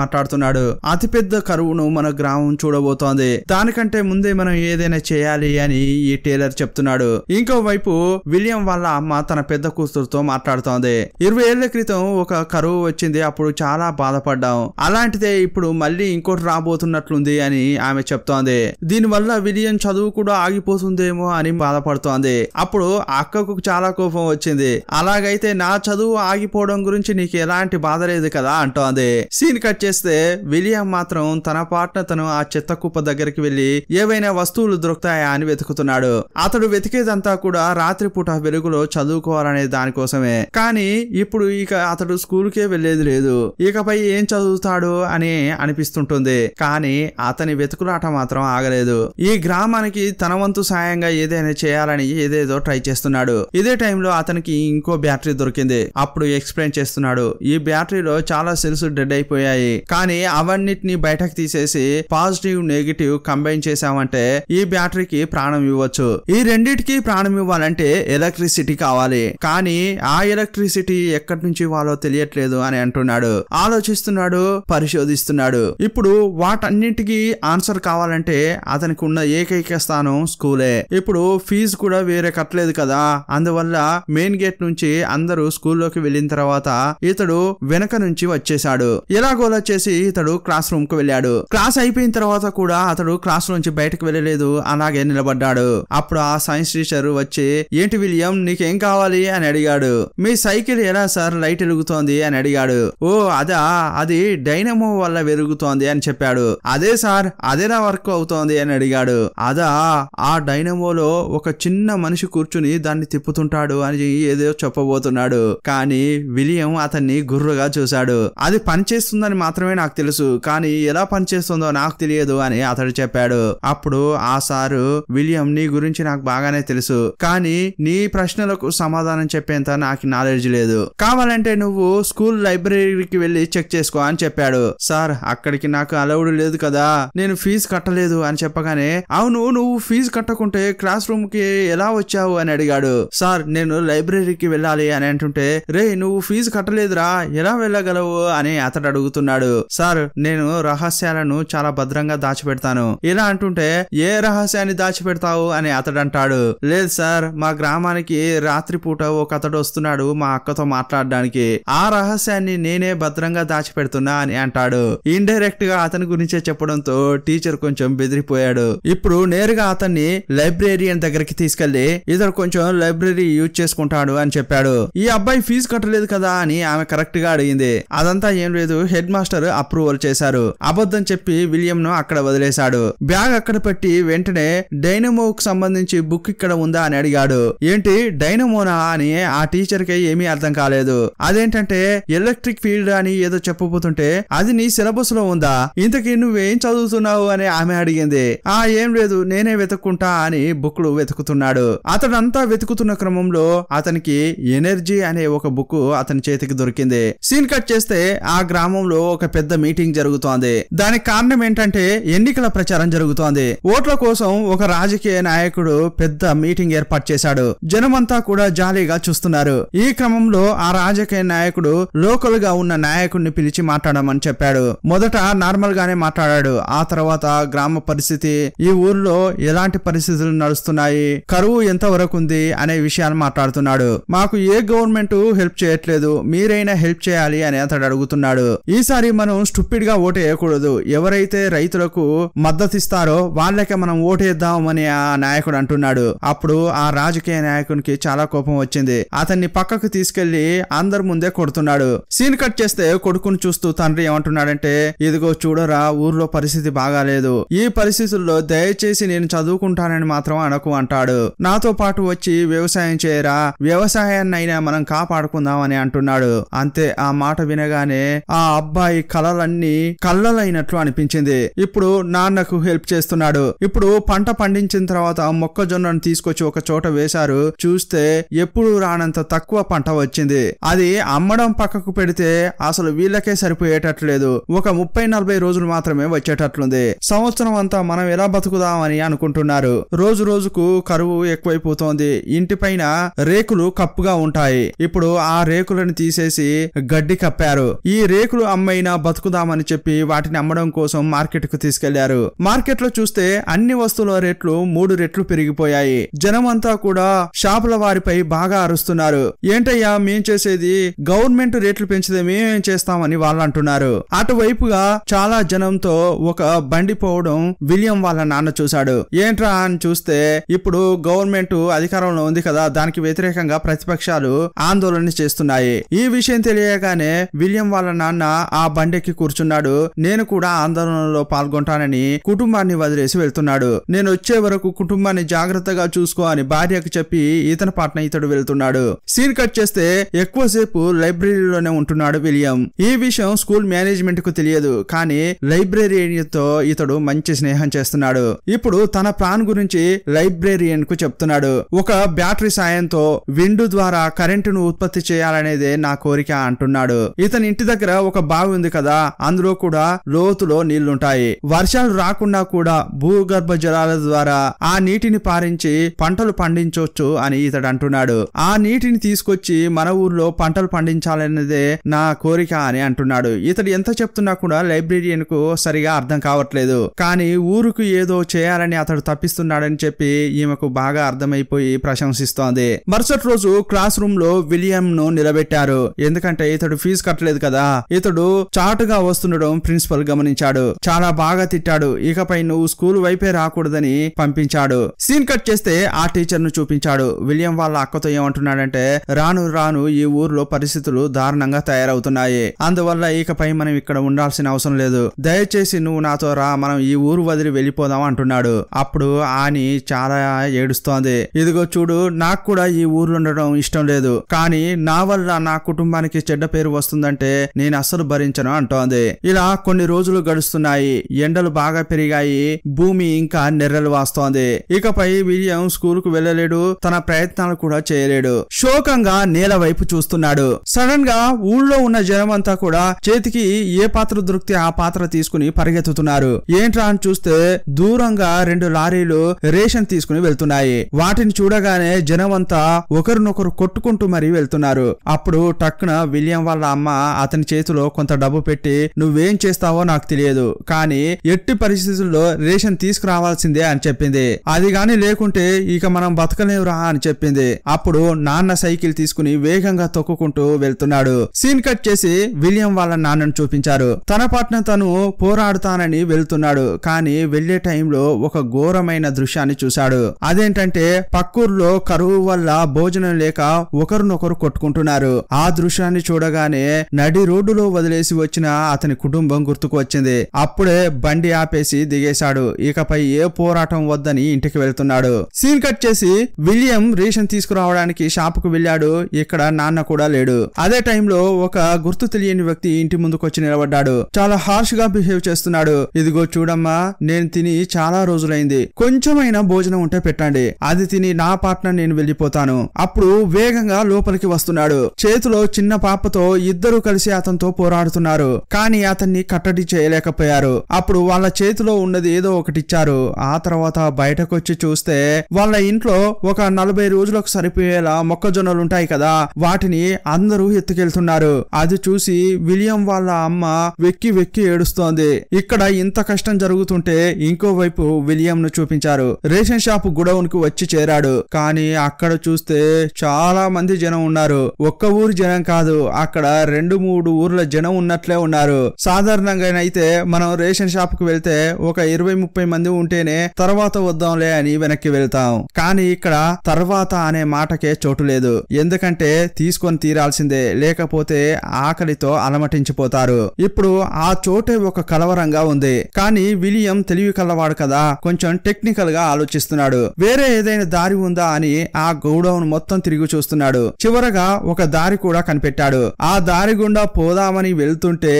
మాట్లాడుతున్నాడు. అతిపెద్ద కరువును మన గ్రామం చూడబోతోంది, దానికంటే ముందే మనం ఏదైనా చేయాలి అని ఈ టైలర్ చెప్తున్నాడు. ఇంకోవైపు విలియం వాళ్ళ అమ్మ తన పెద్ద కూతురుతో మాట్లాడుతోంది. 20 ఏళ్ల క్రితం ఒక కరువు వచ్చింది, అప్పుడు చాలా బాధపడ్డాం. అలాంటిదే ఇప్పుడు మళ్ళీ ఇంకోటి రాబోతున్నట్లుంది అని ఆమె చెప్తోంది. దీనివల్ల విలియం చదువు కూడా ఆగిపోతుందేమో అని బాధపడుతోంది. అప్పుడు అక్కకు చాలా కోపం వచ్చింది. అలాగైతే నా చదువు ఆగిపోవడం గురించి నీకు ఎలాంటి బాధ లేదు కదా అంటోంది. సీన్ కట్ చేస్తే విలియం మాత్రం తన పార్ట్నర్ తను ఆ చెత్త కుప్ప దగ్గరికి వెళ్లి ఏవైనా వస్తువులు దొరుకుతాయా అని వెతుకుతున్నాడు. అతడు వెతికేదంతా కూడా రాత్రిపూట వెలుగులో చదువుకోవాలనే దానికోసమే. కానీ ఇప్పుడు ఇక అతడు స్కూల్ కే వెళ్లేది లేదు. ఇకపై ఏం చదువుతాడు అని అనిపిస్తుంటుంది. కానీ అతని వెతుకులాట మాత్రం ఆగలేదు. ఈ గ్రామానికి తన వంతు సాయంగా ఏదైనా చేయాలని ఏదేదో ట్రై చేస్తున్నాడు. ఇదే టైంలో అతనికి ఇంకో బ్యాటరీ దొరికింది. అప్పుడు ఎక్స్ప్లెయిన్ చేస్తున్నాడు, ఈ బ్యాటరీలో చాలా సెల్స్ డెడ్ అయిపోయాయి, కానీ అవన్నిటిని బయటకు తీసేసి పాజిటివ్ నెగిటివ్ కంబైన్ చేసామంటే ఈ బ్యాటరీకి ప్రాణం ఇవ్వచ్చు. ఈ రెండిటికి ప్రాణం ఇవ్వాలంటే ఎలక్ట్రిసిటీ కావాలి, కానీ ఆ ఎలక్ట్రిసిటీ ఎక్కడి నుంచి ఇవ్వాలో తెలియట్లేదు అని అంటున్నాడు. ఆలోచిస్తున్నాడు, పరిశోధిస్తున్నాడు. ఇప్పుడు వాటన్నింటికి ఆన్సర్ కావాలంటే అతనికి ఉన్న ఏకైక స్థానం స్కూలే. ఇప్పుడు ఫీజు కూడా వేరే కట్టలేదు కదా, అందువల్ల మెయిన్ గేట్ నుంచి అందరూ స్కూల్లోకి వెళ్ళిన తర్వాత ఇతడు వెనక నుంచి వచ్చేశాడు. ఎలాగోలా చేసి ఇతడు క్లాస్ రూమ్ కు వెళ్ళాడు. క్లాస్ అయిపోయిన తర్వాత కూడా అతడు క్లాస్ నుంచి బయటకు వెళ్ళలేదు, అలాగే నిలబడ్డాడు. అప్పుడు ఆ సైన్స్ టీచర్ వచ్చి, ఏంటి విలియం నీకేం కావాలి అని అడిగాడు. మీ సైకిల్ ఎలా సార్ లైట్ వెలుగుతోంది అని అడిగాడు. ఓ అదా, అది డైనమో వల్ల వెలుగుతోంది అని చెప్పాడు. అదే సార్, అదేలా వర్క్ అవుతోంది అని అడిగాడు. అదా, ఆ డైనమోలో ఒక చిన్న మనిషి కూర్చుని దాన్ని తిప్పుతుంటాడు అని ఏదో చెప్పబోతున్నాడు. కానీ విలియం అతన్ని గుర్రుగా చూశాడు. అది పనిచేస్తుందని మాత్రమే నాకు తెలుసు, కానీ ఎలా పనిచేస్తుందో నాకు తెలియదు అని అతడు చెప్పాడు. అప్పుడు ఆ సారు, విలియం నీ గురించి నాకు బాగానే తెలుసు, కానీ నీ ప్రశ్నలకు సమాధానం చెప్పేంత నాకు నాలెడ్జ్ లేదు. కావాలంటే నువ్వు స్కూల్ లైబ్రరీకి వెళ్లి చెక్ చేసుకో అని చెప్పాడు. సార్ అక్కడికి నాకు అలౌడ్ లేదు కదా, నేను ఫీజు కట్టలేదు అని చెప్పగానే, అవును నువ్వు ఫీజు కట్టకుంటే క్లాస్ రూమ్ కి ఎలా వచ్చావు అని అడిగాడు. సార్ నేను లైబ్రరీకి వెళ్ళాలి అని అంటుంటే, రే నువ్వు ఫీజు కట్టలేదురా, ఎలా వెళ్ళగలవు అని అతడు అడుగుతున్నాడు. సార్ నేను రహస్యాలను చాలా భద్రంగా దాచిపెడతాను. ఇలా అంటుంటే, ఏ రహస్యాన్ని దాచిపెడతావు అని అతడు అంటాడు. లేదు సార్, మా గ్రామానికి రాత్రిపూట ఒక అతడు వస్తున్నాడు మా అక్కతో మాట్లాడడానికి, ఆ రహస్యాన్ని నేనే భద్రంగా దాచిపెడుతున్నా అని అంటాడు. ఇండైరెక్ట్ గా అతని గురించే చెప్పడంతో టీచర్ కొంచెం బెదిరిపోయాడు. ఇప్పుడు నేరుగా అతన్ని లైబ్రేరియన్ దగ్గరికి తీసుకెళ్లి ఇతడు కొంచెం లైబ్రరీ యూజ్ చేసుకుంటాడు అని చెప్పాడు. ఈ అబ్బాయి ఫీజు కట్టలేదు కదా అని ఆమె కరెక్ట్ గా అడిగింది. అదంతా ఏం లేదు, హెడ్ మాస్టర్ అప్రూవల్ చేశారు. అబద్ధం చెప్పి విలియం ను అక్కడ వదిలేశాడు. బ్యాగ్ అక్కడ పెట్టి వెంటనే డైనమోకు సంబంధించి బుక్ ఇక్కడ ఉందా అని అడిగాడు. ఏంటి డైనమోనా అని ఆ టీచర్ కి ఏమీ అర్థం కాలేదు. అదేంటంటే ఎలక్ట్రిక్ ఫీల్డ్ అని ఏదో చెప్పబోతుంటే, అది నీ సిలబస్ లో ఉందా, ఇంతకీ నువ్వేం చదువుతున్నావు అని ఆమె అడిగింది. ఏం లేదు నేనే వెతుక్కుంటా అని బుక్లు వెతుకుతున్నాడు. అతడంతా వెతుకుతున్న క్రమంలో అతనికి ఎనర్జీ అనే ఒక బుక్ అతని చేతికి దొరికింది. సీన్ కట్ చేస్తే ఆ గ్రామంలో ఒక పెద్ద మీటింగ్ జరుగుతోంది. దానికి కారణం ఏంటంటే ఎన్నికల ప్రచారం జరుగుతోంది. ఓట్ల కోసం ఒక రాజకీయ నాయకుడు పెద్ద మీటింగ్ ఏర్పాటు చేశాడు. జనమంతా కూడా జాలీగా చూస్తున్నారు. ఈ క్రమంలో ఆ రాజకీయ నాయకుడు లోకల్ గా ఉన్న నాయకుడిని పిలిచి మాట్లాడమని చెప్పాడు. మొదట నార్మల్ గానే మాట్లాడాడు. ఆ తర్వాత గ్రామ పరిస్థితి, ఈ ఊర్లో ఎలాంటి పరిస్థితులు నడుస్తున్నాయి, కరువు ఎంత వరకు ఉంది అనే విషయాలు మాట్లాడుతున్నాడు. మాకు ఏ గవర్నమెంట్ హెల్ప్ చేయట్లేదు, మీరైనా హెల్ప్ చేయాలి అని అతడు అడుగుతున్నాడు. ఈసారి మనం స్టూపిడ్ గా ఓటు వేయకూడదు, ఎవరైతే రైతులకు మద్దతు ఇస్తారో వాళ్ళకే మనం ఓటేద్దామని ఆ నాయకుడు అంటున్నాడు. అప్పుడు ఆ రాజకీయ నాయకునికి చాలా కోపం వచ్చింది. అతన్ని పక్కకు తీసుకెళ్లి అందరి ముందే కొడుతున్నాడు. సీన్ కట్ చేస్తే కొడుకును చూస్తూ తండ్రి ఏమంటున్నాడంటే, ఇదిగో చూడరా, ఊర్లో పరిస్థితి బాగాలేదు, ఈ పరిస్థితుల్లో దయచేసి నేను చదువుకుంటానని మాత్రం అనకు అంటాడు. నాతో పాటు వచ్చి వ్యవసాయం చేయరా, వ్యవసాయాన్నైనా మనం కాపాడుకుందాం అని అంటున్నాడు. అంతే, ఆ మాట వినగానే ఆ అబ్బాయి కలలన్నీ కళ్ళలైనట్లు అనిపించింది. ఇప్పుడు నాన్నకు హెల్ప్ చేస్తున్నాడు. ఇప్పుడు పంట పండించిన తర్వాత మొక్కజొన్నను తీసుకొచ్చి ఒక చోట వేశారు. చూస్తే ఎప్పుడు రానంత తక్కువ పంట వచ్చింది. అది అమ్మడం పక్కకు పెడితే అసలు వీళ్ళకే సరిపోయేటట్లేదు. ఒక 30-40 రోజులు మాత్రమే వచ్చేటట్లుంది. సంవత్సరం అంతా మనం ఎలా బతుకుదామని అనుకుంటున్నారు. రోజు రోజుకు కరువు ఎక్కువైపోతోంది. ఇంటిపైన రేకులు కప్పుగా ఉంటాయి. ఇప్పుడు ఆ రేకులను తీసేసి గడ్డి కప్పారు. ఈ రేకులు అమ్మైనా బతుకుదామని చెప్పి వాటిని అమ్మడం కోసం మార్కెట్ కు తీసుకెళ్లారు. మార్కెట్ లో చూస్తే అన్ని వస్తువుల రేట్లు 3 రెట్లు పెరిగిపోయాయి. జనమంతా కూడా షాపుల వారిపై బాగా అరుస్తున్నారు. ఏంటయ్యా మేం చేసేది, గవర్నమెంట్ రేట్లు పెంచితే మేమేం చేస్తామని వాళ్ళు అంటున్నారు. అటువైపుగా చాలా జనంతో ఒక బండి పోవడం విలియం వాళ్ళ నాన్న చూశాడు. ఏంట్రా అని చూస్తే, ఇప్పుడు గవర్నమెంట్ అధికారంలో ఉంది కదా, దానికి వ్యతిరేకంగా ప్రతిపక్షాలు ఆందోళన చేస్తున్నాయి. ఈ విషయం తెలియగానే విలియం వాళ్ళ నాన్న ఆ బండెక్కి కూర్చున్నాడు. నేను కూడా ఆందోళనలో పాల్గొంటానని కుటుంబాన్ని వదిలేసి వెళ్తున్నాడు. నేను వచ్చే వరకు కుటుంబాన్ని జాగ్రత్తగా చూసుకో అని భార్యకు చెప్పి ఇతని పాటన ఇతడు వెళ్తున్నాడు. సీన్ కట్ చేస్తే ఎక్కువసేపు లైబ్రరీలోనే ఉంటున్నాడు విలియం. ఈ విషయం స్కూల్ మేనేజ్మెంట్ కు తెలియదు, కానీ లైబ్రరీతో ఇతడు మంచి స్నేహం చేస్తున్నాడు. ఇప్పుడు తన ప్లాన్ గురించి లైబ్రేరియన్ కు చెప్తున్నాడు. ఒక బ్యాటరీ సాయంతో విండు ద్వారా కరెంటును ఉత్పత్తి చేయాలనేదే నా కోరిక అంటున్నాడు. ఇతని ఇంటి దగ్గర ఒక బావి ఉంది కదా, అందులో కూడా లోతులో నీళ్లుంటాయి. వర్షాలు రాకుండా కూడా భూగర్భ జలాల ద్వారా ఆ నీటిని పారించి పంటలు పండించవచ్చు అని ఇతడు అంటున్నాడు. ఆ నీటిని తీసుకొచ్చి మన ఊర్లో పంటలు పండించాలనేదే నా కోరిక అని అంటున్నాడు. ఇతడు ఎంత చెప్తున్నా కూడా లైబ్రేరియన్ కు సరిగా అర్థం కావట్లేదు. కానీ ఊరుకు ఏదో చేయాలని అతడు తప్పిస్తున్నాడని చెప్పి ఈమెకు బాగా అర్థమైపోయి ప్రశంసిస్తోంది. మరుసటి రోజు క్లాస్ రూమ్ లో విలియం ను నిలబెట్టారు. ఎందుకంటే ఇతడు ఫీజు కట్టలేదు కదా. ఇతడు చాటుగా వస్తుండడం ప్రిన్సిపల్ గమనించాడు. చాలా బాగా తిట్టాడు. ఇకపై నువ్వు స్కూల్ వైపే రాకూడదని పంపించాడు. సీన్ కట్ చేస్తే ఆ టీచర్ ను చూపించాడు. విలియం వాళ్ళ అక్కతో ఏమంటున్నాడంటే, రాను రాను ఈ ఊర్లో పరిస్థితులు దారుణంగా తయారవుతున్నాయి. అందువల్ల ఇకపై మనం ఇక్కడ ఉండాల్సిన అవసరం లేదు. దయచేసి నువ్వు నాతో రా, మనం ఈ ఊరు వదిలి వెళ్ళిపోదాం అంటున్నాడు. అప్పుడు ఆని చాలా ఏడుస్తోంది. ఇదిగో చూడు, నాకు కూడా ఈ ఊర్లో ఉండడం ఇష్టం లేదు, కానీ నా వల్ల నా కుటుంబానికి చెడ్డ పేరు వస్తుందంటే నేను అస్సలు భరించను అంటోంది. ఇలా కొన్ని రోజులు గడుస్తున్నాయి. ఎండలు బాగా పెరిగాయి. భూమి ఇంకా నెర్రలు వాస్తోంది. ఇకపై విలియం స్కూల్ కు వెళ్ళలేడు. తన ప్రయత్నాలు కూడా చేయలేడు. శోకంగా నేల వైపు చూస్తున్నాడు. సడన్ గా ఊళ్ళో ఉన్న జనం అంతా కూడా చేతికి ఏ పాత్ర దొరికితే ఆ పాత్ర తీసుకుని పరిగెత్తుతున్నారు. ఏంట్రా అని చూస్తే దూరంగా 2 లారీలు రేషన్ తీసుకుని వెళ్తున్నాయి. వాటిని చూడగానే జనం అంతా ఒకరినొకరు కొట్టుకుంటూ మరీ వెళ్తున్నారు. అప్పుడు టక్కున విలియం వాళ్ళ అమ్మ అతని చేతిలో కొంత డబ్బు పెట్టి, నువ్వేం చేస్తావో నాకు తెలియదు, కానీ ఎట్టి పరిస్థితుల్లో రేషన్ తీసుకురావాల్సిందే అని చెప్పింది. అది గాని లేకుంటే ఇక మనం బతకలేవురా అని చెప్పింది. అప్పుడు నాన్న సైకిల్ తీసుకుని వేగంగా తొక్కుకుంటూ వెళ్తున్నాడు. సీన్ కట్ చేసి విలియం వాళ్ళ నాన్నను చూపించారు. తన పట్ల తను పోరాడుతానని వెళ్తున్నాడు. కానీ వెళ్లే టైంలో ఒక ఘోరమైన దృశ్యాన్ని చూశాడు. అదేంటంటే పక్కూర్లో కరువు వల్ల భోజనం లేక ఒకరినొకరు కొట్టుకుంటున్నారు. ఆ దృశ్యాన్ని చూడగానే నడి రోడ్డులో వదిలేసి వచ్చిన అతని కుటుంబం గుర్తుకు వచ్చింది. అప్పుడే బండి ఆపేసి దిగేశాడు. ఇకపై ఏ పోరాటం వద్దని ఇంటికి వెళ్తున్నాడు. సీన్ కట్ చేసి విలియం రేషన్ తీసుకురావడానికి షాపుకు వెళ్ళాడు. ఇక్కడ నాన్న కూడా లేడు. అదే టైంలో ఒక గుర్తు తెలియని వ్యక్తి ఇంటి ముందుకు వచ్చి నిలబడ్డాడు. చాలా హార్ష్ గా బిహేవ్ చేస్తున్నాడు. ఇదిగో చూడమ్మా, నేను తిని చాలా రోజులైంది, కొంచెమైనా భోజనం ఉంటే పెట్టండి, అది తిని నా పార్ట్నర్ నేను వెళ్ళిపోతాను. అప్పుడు వేగంగా లోపలికి వస్తున్నాడు. చేతిలో చిన్న పాపతో ఇద్దరు కలిసి అతనితో పోరాడుతున్నారు. కానీ అతన్ని కట్టడి చేయలేకపోయారు. అప్పుడు వాళ్ళ చేతిలో ఉన్నది ఏదో ఒకటి ఇచ్చారు. ఆ తర్వాత బయటకు వచ్చి చూస్తే వాళ్ళ ఇంట్లో ఒక 40 రోజులకు సరిపోయేలా మొక్కజొన్నలు ఉంటాయి కదా, వాటిని అందరూ ఎత్తుకెళ్తున్నారు. అది చూసి విలియం వాళ్ళ అమ్మ వెక్కి వెక్కి ఏడుస్తోంది. ఇక్కడ ఇంత కష్టం జరుగుతుంటే ఇంకోవైపు విలియం ను చూపించారు. రేషన్ షాప్ గుడౌన్ కు వచ్చి చేరాడు. కానీ అక్కడ చూస్తే చాలా మంది జనం ఉన్నారు. ఒక్క ఊరి జనం కాదు, అక్కడ 2-3 ఊర్ల జనం ఉన్నట్లే ఉన్నారు. సాధారణంగా అయితే మనం రేషన్ షాప్ కు వెళ్తే ఒక 20-30 మంది ఉంటేనే తర్వాత వద్దాంలే అని వెనక్కి వెళ్తాం. కానీ ఇక్కడ తర్వాత అనే మాటకే చోటు లేదు. ఎందుకంటే తీసుకొని తీరాల్సిందే, లేకపోతే ఆకలితో అలమటించిపోతారు. ఇప్పుడు ఆ చోటే ఒక కలవరంగా ఉంది. కానీ విలియం తెలివి కలవాడు కదా, కొంచెం టెక్నికల్ గా ఆలోచిస్తున్నాడు. వేరే ఏదైనా దారి ఉందా అని ఆ గోడౌన్ మొత్తం తిరిగి చూస్తున్నాడు. చివరగా ఒక దారి కూడా కనిపెట్టాడు. ఆ దారి గుండా పోదామని వెళ్తుంటే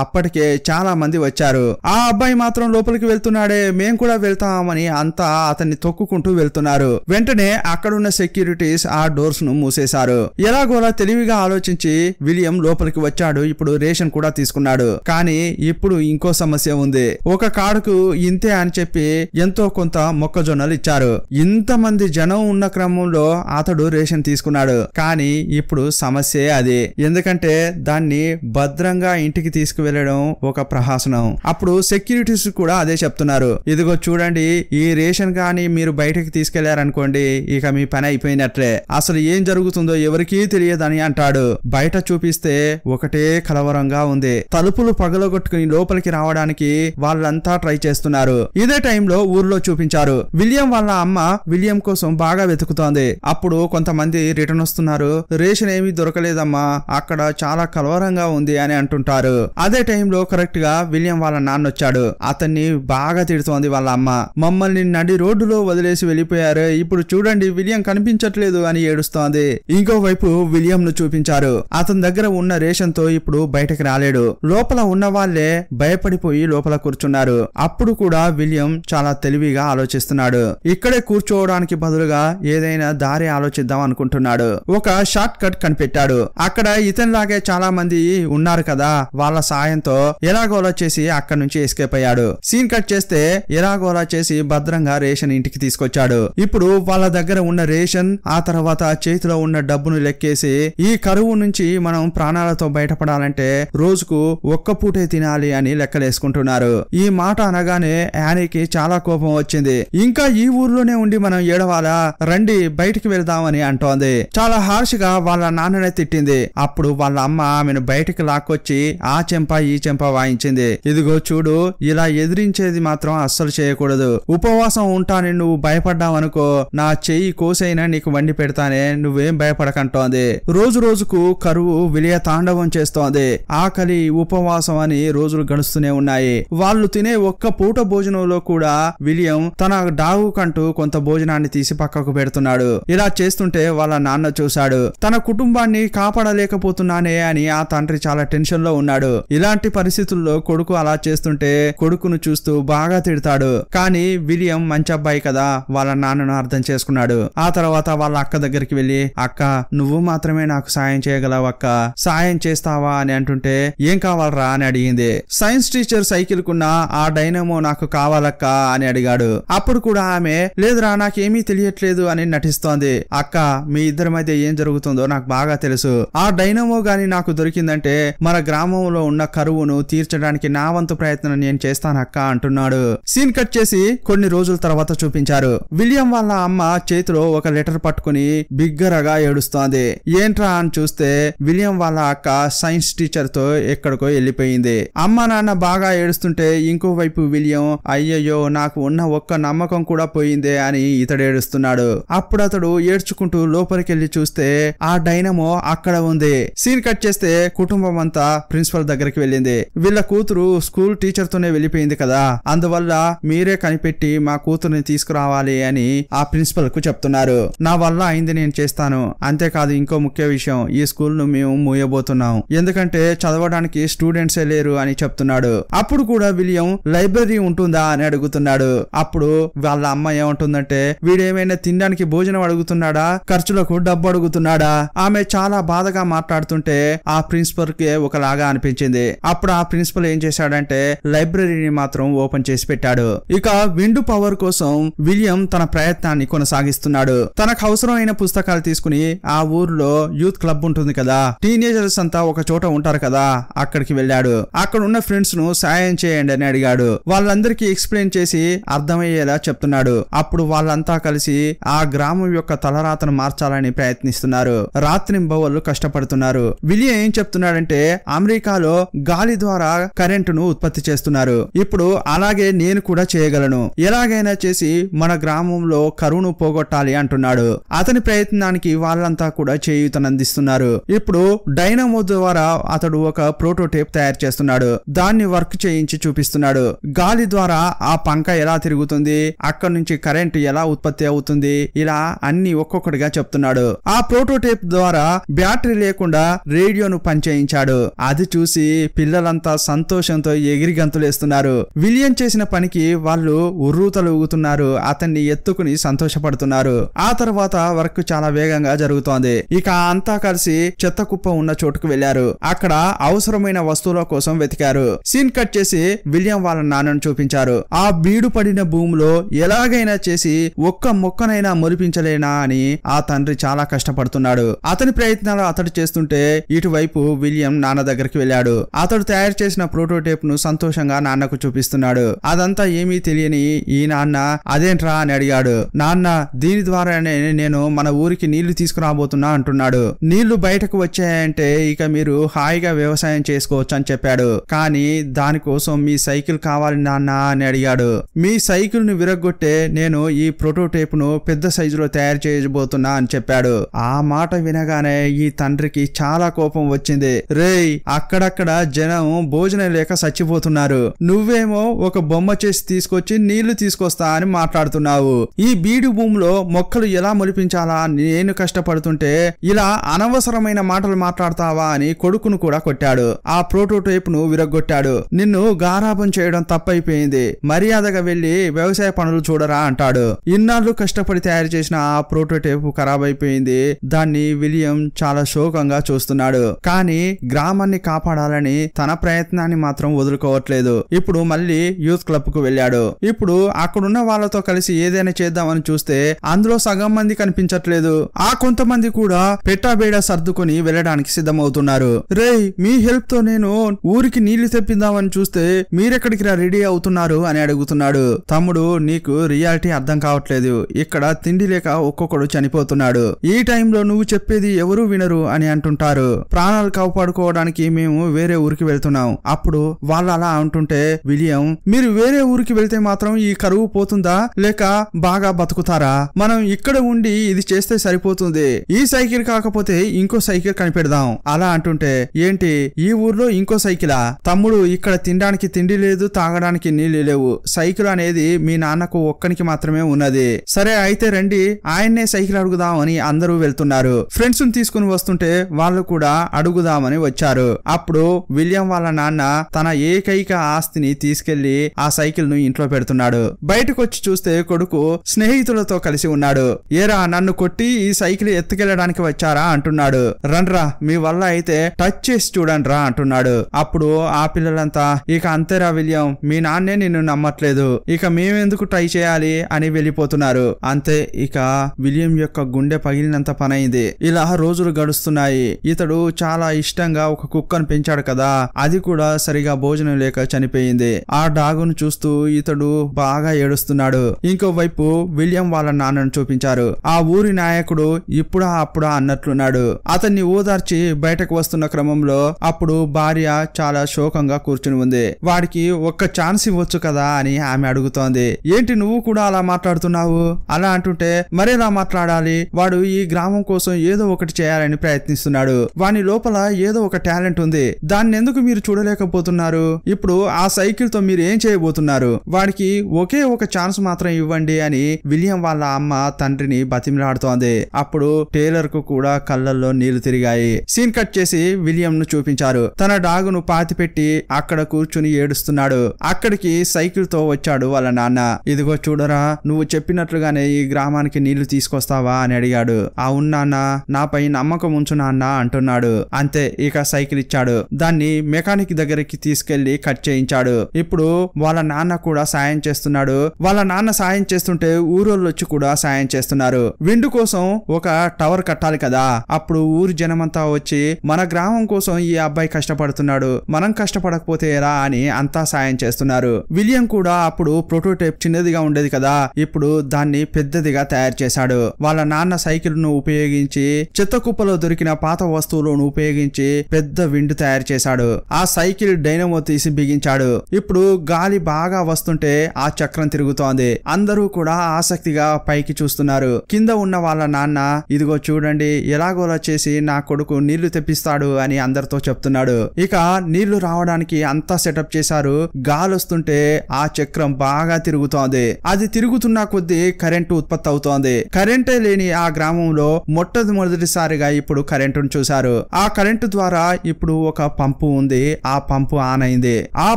అప్పటికే చాలా మంది వచ్చారు. ఆ అబ్బాయి మాత్రం లోపలికి వెళ్తున్నాడే, మేం కూడా వెళ్తామని అంతా అతన్ని తొక్కుకుంటూ వెళ్తున్నారు. వెంటనే అక్కడున్న సెక్యూరిటీస్ ఆ డోర్స్ ను మూసేశారు. ఎలాగోలా తెలివిగా ఆలోచించి విలియం లోపలికి వచ్చాడు. ఇప్పుడు రేషన్ కూడా తీసుకున్నాడు. కానీ ఇప్పుడు ఇంకో సమస్య ఉంది. ఒక కాడుకు ఇంతే అని చెప్పి ఎంతో కొంత మొక్కజొన్నలు ఇచ్చారు. ఇంతమంది జనం ఉన్న క్రమంలో అతడు రేషన్ తీసుకున్నాడు. కానీ ఇప్పుడు సమస్యే అది. ఎందుకంటే దాన్ని భద్రంగా ఇంటికి తీసుకువెళ్లడం ఒక ప్రహసనం. అప్పుడు సెక్యూరిటీస్ కూడా అదే చెప్తున్నారు. ఇదిగో చూడండి, ఈ రేషన్ గాని మీరు బయటకి తీసుకెళ్లారనుకోండి, ఇక మీ పని అయిపోయినట్లే. అసలు ఏం జరుగుతుందో ఎవరికీ తెలియదని అంటాడు. బయట చూపిస్తే ఒకటే కలవరంగా ఉంది. తలుపులు పగలగొట్టుకుని లోపలికి రావడానికి వాళ్ళంతా ట్రై చేస్తున్నారు. ఇదే టైంలో ఊర్లో చూపించారు. విలియం వాళ్ళ అమ్మ విలియం కోసం బాగా వెతుకుతోంది. అప్పుడు కొంత కొంతమంది రిటర్న్ వస్తున్నారు, రేషన్ ఏమీ దొరకలేదమ్మా, అక్కడ చాలా కలవరంగా ఉంది అని అంటుంటారు. అదే టైంలో కరెక్ట్ గా విలియం వాళ్ళ నాన్న వచ్చాడు. అతన్ని బాగా తిడుతోంది వాళ్ళ అమ్మ. మమ్మల్ని నడి రోడ్డులో వదిలేసి వెళ్ళిపోయారు, ఇప్పుడు చూడండి విలియం కనిపించట్లేదు అని ఏడుస్తోంది. ఇంకోవైపు విలియం ను చూపించారు. అతని దగ్గర ఉన్న రేషన్ తో ఇప్పుడు బయటకు రాలేడు. లోపల ఉన్న వాళ్ళే భయపడిపోయి లోపల కూర్చున్నారు. అప్పుడు కూడా విలియం చాలా తెలివిగా ఆలోచిస్తున్నాడు. ఇక్కడే కూర్చోవడానికి బదులుగా ఏదైనా దారి ఆలోచిద్దాం అనుకుంటున్నాడు. ఒక షార్ట్ కట్ కనిపెట్టాడు. అక్కడ ఇతనిలాగే చాలా మంది ఉన్నారు కదా, వాళ్ళ సాయంతో ఎలాగోలా చేసి అక్కడి నుంచి ఎస్కేప్ అయ్యాడు. సీన్ కట్ చేస్తే ఎలాగోలా చేసి భద్రంగా రేషన్ ఇంటికి తీసుకొచ్చాడు. ఇప్పుడు వాళ్ళ దగ్గర ఉన్న రేషన్, ఆ తర్వాత చేతిలో ఉన్న డబ్బును లెక్కేసి ఈ కరువు నుంచి మనం ప్రాణాలతో బయటపడాలంటే రోజుకు ఒక్క పూటే తినాలి అని లెక్కలేసుకుంటున్నారు. ఈ మాట అనగానే యానీకి చాలా కోపం వచ్చింది. ఇంకా ఈ ఊర్లోనే ఉండి మనం ఏడవాలా, రండి బయటికి వెళ్దామని అంటోంది. చాలా హార్ష్ గా వాళ్ళ నాన్ననే తిట్టింది. అప్పుడు వాళ్ళ అమ్మ ఆమెను బయటికి లాక్కొచ్చి ఆ చెంప ఈ చెంప వాయించింది. ఇదిగో చూడు, ఇలా ఎదిరించేది మాత్రం అస్సలు చేయకూడదు. ఉపవాసం ఉంటానని నువ్వు భయపడ్డావనుకో, నా చెయ్యి కోసైనా నీకు వండి పెడతానే, నువ్వేం భయపడకంటోంది. రోజు రోజుకు కరువు విలయ తాండవం చేస్తోంది. ఆకలి, ఉపవాసం అని రోజులు గడుస్తూనే ఉన్నాయి. వాళ్ళు తినే ఒక్క పూట భోజనంలో కూడా విలియం తన డాగు కంటూ కొంత భోజనాన్ని తీసి పక్కకు పెడుతున్నాడు. ఇలా చేస్తుంటే వాళ్ళ నాన్న చూశాడు. తన కుటుంబాన్ని కాపాడలేకపోతున్నానే అని ఆ తండ్రి చాలా టెన్షన్ లో ఉన్నాడు. ఇలాంటి పరిస్థితుల్లో కొడుకు అలా చేస్తుంటే కొడుకును చూస్తూ బాగా తిడతాడు. కానీ విలియం మంచి అబ్బాయి కదా, వాళ్ళ నాన్నను అర్థం చేసుకున్నాడు. ఆ తర్వాత వాళ్ళ అక్క దగ్గరికి వెళ్లి, అక్క నువ్వు మాత్రమే నాకు సాయం చేయగలవు అక్క, సాయం చేస్తావా అని అంటుంటే, ఏం కావాలరా అని అడిగింది. సైన్స్ టీచర్ సైకిల్ కున్న ఆ డైనమో నాకు కావాలక్క అని అడిగాడు. అప్పుడు కూడా ఆమె, లేదురా నాకేమీ తెలియట్లేదు అని నటిస్తోంది. అక్క మీ ఇద్దరి మధ్య ఏం జరుగుతుందో నాకు బాగా తెలుసు. ఆ డైనమో గాని నాకు దొరికిందంటే మన గ్రామంలో ఉన్న కరువును తీర్చడానికి నా వంతు ప్రయత్నం నేను చేస్తానక్క అంటున్నాడు. సీన్ కట్ చేసి కొన్ని రోజుల తర్వాత చూపించారు. విలియం వాళ్ళ అమ్మ చేతిలో ఒక లెటర్ పట్టుకుని బిగ్గరగా ఏడుస్తోంది. ఏంట్రా అని చూస్తే విలియం వాళ్ళ అక్క సైన్స్ టీచర్ తో ఎక్కడికో వెళ్ళిపోయింది. అమ్మ నాన్న బాగా ఏడుస్తుంటే ఇంకోవైపు విలియం, అయ్యయ్యో నాకు ఉన్న ఒక్క నమ్మకం కూడా పోయిందే అని ఇతడు ఏడుస్తున్నాడు. అప్పుడు అతడు ఏడ్చుకుంటూ లోపలికెళ్లి చూస్తే ఆ డైనమో అక్కడ ఉంది. సీన్ కట్ చేస్తే కుటుంబం అంతా ప్రిన్సిపల్ దగ్గరికి వెళ్ళింది. వీళ్ళ కూతురు స్కూల్ టీచర్ తోనే వెళ్ళిపోయింది కదా, అందువల్ల మీరే కనిపెట్టి మా కూతురుని తీసుకురావాలి అని ఆ ప్రిన్సిపల్ కు చెప్తున్నారు. నా వల్ల అయింది నేను చేస్తాను. అంతేకాదు ఇంకో ముఖ్య విషయం, ఈ స్కూల్ ను మేము మూయబోతున్నాం, ఎందుకంటే చదవడానికి స్టూడెంట్సే లేరు అని చెప్తున్నాడు. అప్పుడు కూడా విలియం లైబ్రరీ ఉంటుందా అని అడుగుతున్నాడు. అప్పుడు వాళ్ళ అమ్మ ఏమంటుందంటే, వీడేమైనా తినడానికి భోజనం అడుగుతున్నాడా, ఖర్చులకు డబ్బు అడుగుతున్నాడా? ఆమె చాలా బాధగా మాట్లాడుతుంటే ఆ ప్రిన్సిపల్ కి ఒకలాగా అనిపించింది. అప్పుడు ఆ ప్రిన్సిపల్ ఏం చేశాడంటే లైబ్రరీని మాత్రం ఓపెన్ చేసి పెట్టాడు. ఇక విండ్ పవర్ కోసం విలియం తన ప్రయత్నాన్ని కొనసాగిస్తున్నాడు. తనకు అవసరమైన పుస్తకాలు తీసుకుని ఆ ఊర్లో యూత్ క్లబ్ ఉంటుంది కదా, టీనేజర్స్ అంతా ఒక చోట ఉంటారు కదా, అక్కడికి వెళ్ళాడు. అక్కడ ఉన్న ఫ్రెండ్స్ ను సాయం చేయండి అని అడిగాడు. వాళ్ళందరికీ ఎక్స్ప్లెయిన్ చేసి అర్థమయ్యేలా చెప్తున్నాడు. అప్పుడు వాళ్ళంతా కలిసి ఆ గ్రామం యొక్క తలరాతను మార్చాలని ప్రయత్నిస్తున్నారు. రాత్రింబవళ్ళు కష్టపడుతున్నారు. విలియం ఏం చెప్తున్నాడంటే, అమెరికాలో గాలి ద్వారా కరెంటును ఉత్పత్తి చేస్తున్నారు. ఇప్పుడు అలాగే నేను కూడా చేయగలను, ఎలాగైనా చేసి మన గ్రామంలో కరువును పోగొట్టాలి అంటున్నాడు. అతని ప్రయత్నానికి వాళ్ళంతా కూడా చేయూతనందిస్తున్నారు. ఇప్పుడు డైనమో ద్వారా అతడు ఒక ప్రోటోటైప్ తయారు చేస్తున్నాడు. దాన్ని వర్క్ చేయించి చూపిస్తున్నాడు. గాలి ద్వారా ఆ పంక ఎలా తిరుగుతుంది, అక్కడ నుంచి కరెంట్ ఎలా ఉత్పత్తి అవుతుంది, ఇలా అన్ని ఒక్కొక్కటిగా చెప్తున్నాడు. ఆ ప్రోటోటైప్ ద్వారా బ్యాటరీ లేకుండా రేడియోను పనిచేయించాడు. అది చూసి పిల్లలంతా సంతోషంతో ఎగిరి గంతులేస్తున్నారు. విలియం చేసిన పనికి వాళ్ళు ఉర్రూతలూగుతున్నారు. అతన్ని ఎత్తుకుని సంతోషపడుతున్నారు. ఆ తర్వాత వర్క్ చాలా వేగంగా జరుగుతోంది. ఇక అంతా కలిసి చెత్త కుప్ప ఉన్న చోటుకు వెళ్లారు. అక్కడ అవసరమైన వస్తువుల కోసం వెతికారు. సీన్ కట్ చేసి విలియం వాళ్ళ నాన్నను చూపించారు. ఆ బీడు పడిన భూమిలో ఎలాగైనా చేసి ఒక్క మొక్కనైనా మొలిపించలేనా అని ఆ తండ్రి చాలా కష్టపడుతున్నాడు. అతని ప్రయత్నాలు అతడు చేస్తుంటే ఇటువైపు విలియం నాన్న దగ్గరికి వెళ్ళాడు. అతడు తయారు చేసిన ప్రోటోటైప్ ను సంతోషంగా నాన్నకు చూపిస్తున్నాడు. అదంతా ఏమీ తెలియని ఈ నాన్న అదేంట్రా అని అడిగాడు. నాన్న దీని ద్వారానే నేను మన ఊరికి నీళ్లు తీసుకురాబోతున్నా అంటున్నాడు. నీళ్లు బయటకు వచ్చాయంటే ఇక మీరు హాయిగా వ్యవసాయం చేసుకోవచ్చు అని చెప్పాడు. కానీ దానికోసం మీ సైకిల్ కావాలి నాన్న అని అడిగాడు. మీ సైకిల్ ను విరగొట్టే నేను ఈ ప్రోటోటైప్ ను పెద్ద సైజులో తయారు చేయబోతున్నా చేస్తున్నా అని చెప్పాడు. ఆ మాట వినగానే ఈ తండ్రికి చాలా కోపం వచ్చింది. రేయ్, అక్కడక్కడ జనం భోజనం లేక చచ్చిపోతున్నారు, నువ్వేమో ఒక బొమ్మ చేసి తీసుకొచ్చి నీళ్లు తీసుకొస్తా అని మాట్లాడుతున్నావు. ఈ బీడు భూమిలో మొక్కలు ఎలా మొలిపించాలా నేను కష్టపడుతుంటే ఇలా అనవసరమైన మాటలు మాట్లాడతావా అని కొడుకును కూడా కొట్టాడు. ఆ ప్రోటోటైప్ ను విరగొట్టాడు. నిన్ను గారాబం చేయడం తప్పైపోయింది, మర్యాదగా వెళ్లి వ్యవసాయ పనులు చూడరా అంటాడు. ఇన్నాళ్ళు కష్టపడి తయారు చేసిన ఆ ప్రోటోటైప్ ఖరాబ్ అయిపోయింది. దాన్ని విలియం చాలా శోకంగా చూస్తున్నాడు. కానీ గ్రామాన్ని కాపాడాలని తన ప్రయత్నాన్ని మాత్రం వదులుకోవట్లేదు. ఇప్పుడు మళ్ళీ యూత్ క్లబ్ కు వెళ్ళాడు. ఇప్పుడు అక్కడున్న వాళ్ళతో కలిసి ఏదైనా చేద్దామని చూస్తే అందులో సగం మంది కనిపించట్లేదు. ఆ కొంతమంది కూడా పెట్టాబేడా సర్దుకొని వెళ్ళడానికి సిద్ధమవుతున్నారు. రేయ్, మీ హెల్ప్ తో నేను ఊరికి నీళ్లు తెప్పిద్దామని చూస్తే మీరెక్కడికి రెడీ అవుతున్నారు అని అడుగుతున్నాడు. తమ్ముడు, నీకు రియాలిటీ అర్థం కావట్లేదు. ఇక్కడ తిండి లేక ఒక్కొక్కడు చనిపోతున్నాడు. ఈ టైంలో నువ్వు చెప్పేది ఎవరూ వినరు అని అంటుంటారు. ప్రాణాలు కాపాడుకోవడానికి మేము వేరే ఊరికి వెళ్తున్నాం. అప్పుడు వాళ్ళు అలా అంటుంటే విలియం, మీరు వేరే ఊరికి వెళ్తే మాత్రం ఈ కరువు పోతుందా లేక బాగా బతుకుతారా? మనం ఇక్కడ ఉండి ఇది చేస్తే సరిపోతుంది. ఈ సైకిల్ కాకపోతే ఇంకో సైకిల్ కనిపెడదాం అలా అంటుంటే, ఏంటి ఈ ఊర్లో ఇంకో సైకిలా? తమ్ముడు, ఇక్కడ తినడానికి తిండి లేదు, తాగడానికి నీళ్లు లేవు. సైకిల్ అనేది మీ నాన్నకు ఒక్కనికి మాత్రమే ఉన్నది. సరే అయితే రండి, ఆయన్నే సైకిల్ అడుగుదాం అని అందరూ వెళ్తున్నారు. ఫ్రెండ్స్ ను తీసుకుని వస్తుంటే వాళ్ళు కూడా అడుగుదామని వచ్చారు. అప్పుడు విలియం వాళ్ళ నాన్న తన ఏకైక ఆస్తిని తీసుకెళ్లి ఆ సైకిల్ ను ఇంట్లో పెడుతున్నాడు. బయటకు వచ్చి చూస్తే కొడుకు స్నేహితులతో కలిసి ఉన్నాడు. ఏరా, నన్ను కొట్టి ఈ సైకిల్ ఎత్తుకెళ్లడానికి వచ్చారా అంటున్నాడు. రండ్రా, మీ వల్ల అయితే టచ్ చేసి చూడండిరా అంటున్నాడు. అప్పుడు ఆ పిల్లలంతా, ఇక అంతేరా విలియం, మీ నాన్నే నిన్ను నమ్మట్లేదు, ఇక మేమెందుకు ట్రై చేయాలి అని వెళ్ళిపోతున్నారు. అంతే, ఇక విలియం యొక్క గుండె పగిలినంత పనైంది. ఇలా రోజులు గడుస్తున్నాయి. ఇతడు చాలా ఇష్టంగా ఒక కుక్కను పెంచాడు కదా, అది కూడా సరిగా భోజనం లేక చనిపోయింది. ఆ డాగును చూస్తూ ఇతడు బాగా ఏడుస్తున్నాడు. ఇంకోవైపు విలియం వాళ్ళ నాన్నను చూపించారు. ఆ ఊరి నాయకుడు ఇప్పుడా అప్పుడా అన్నట్లున్నాడు. అతన్ని ఓదార్చి బయటకు వస్తున్న క్రమంలో అప్పుడు భార్య చాలా శోకంగా కూర్చుని ఉంది. వాడికి ఒక్క ఛాన్స్ ఇవ్వచ్చు కదా అని ఆమె అడుగుతోంది. ఏంటి నువ్వు కూడా అలా మాట్లాడుతున్నావు? అలా అంటుంటే, మరేలా మాట్లాడాలి? వాడు ఈ గ్రామం కోసం ఏదో ఒకటి చేయాలని ప్రయత్నిస్తున్నాడు. వాని లోపల ఏదో ఒక టాలెంట్ ఉంది. దాన్ని ఎందుకు మీరు చూడలేకపోతున్నారు? ఇప్పుడు ఆ సైకిల్ తో మీరు ఏం చేయబోతున్నారు? వాడికి ఒకే ఒక ఛాన్స్ మాత్రం ఇవ్వండి అని విలియం వాళ్ళ అమ్మ తండ్రిని బతిమిలాడుతోంది. అప్పుడు టేలర్ కు కూడా కళ్ళల్లో నీళ్లు తిరిగాయి. సీన్ కట్ చేసి విలియం ను చూపించారు. తన డాగును పాతిపెట్టి అక్కడ కూర్చుని ఏడుస్తున్నాడు. అక్కడికి సైకిల్ తో వచ్చాడు వాళ్ళ నాన్న. ఇదిగో చూడరా, నువ్వు చెప్పినట్లుగానే ఈ గ్రామానికి నీళ్లు తీసుకొస్తావా అని అడిగాడు. అవును నాన్న, నాపై నమ్మకం ఉంచు నాన్న అంటున్నాడు. అంతే, ఇక సైకిల్ ఇచ్చాడు. దాన్ని మెకానిక్ దగ్గరికి తీసుకెళ్లి కట్ చేయించాడు. ఇప్పుడు వాళ్ళ నాన్న కూడా సాయం చేస్తున్నాడు. వాళ్ళ నాన్న సాయం చేస్తుంటే ఊరోళ్ళు వచ్చి కూడా సాయం చేస్తున్నారు. విండు కోసం ఒక టవర్ కట్టాలి కదా, అప్పుడు ఊరి జనమంతా వచ్చి మన గ్రామం కోసం ఈ అబ్బాయి కష్టపడుతున్నాడు, మనం కష్టపడకపోతే ఎలా అని అంతా సాయం చేస్తున్నారు. విలియం కూడా అప్పుడు ప్రోటోటైప్ చిన్నదిగా ఉండేది కదా, ఇప్పుడు దాన్ని పెద్దదిగా తయారు చేశాడు. వాళ్ళ నాన్న సైకిల్ ను ఉపయోగించి చెత్త కుప్పలో దొరికిన పాత వస్తువులను ఉపయోగించి పెద్ద విండు తయారు చేశాడు. ఆ సైకిల్ డైనమో తీసి బిగించాడు. ఇప్పుడు గాలి బాగా వస్తుంటే ఆ చక్రం తిరుగుతోంది. అందరూ కూడా ఆసక్తిగా పైకి చూస్తున్నారు. కింద ఉన్న వాళ్ళ నాన్న, ఇదిగో చూడండి ఎలాగోలా చేసి నా కొడుకు నీళ్లు తెప్పిస్తాడు అని అందరితో చెప్తున్నాడు. ఇక నీళ్లు రావడానికి అంతా సెటప్ చేశారు. గాలి వస్తుంటే ఆ చక్రం బాగా తిరుగుతోంది. అది తిరుగుతున్న కొద్దీ కరెంటు ఉత్పత్తి అవుతోంది. కరెంటే లేని ఆ గ్రామంలో మొట్టమొదటిసారిగా ఇప్పుడు కరెంటును చూశారు. ఆ కరెంటు ద్వారా ఇప్పుడు ఒక పంపు ఉంది. ఆ పంపు ఆన్ అయింది. ఆ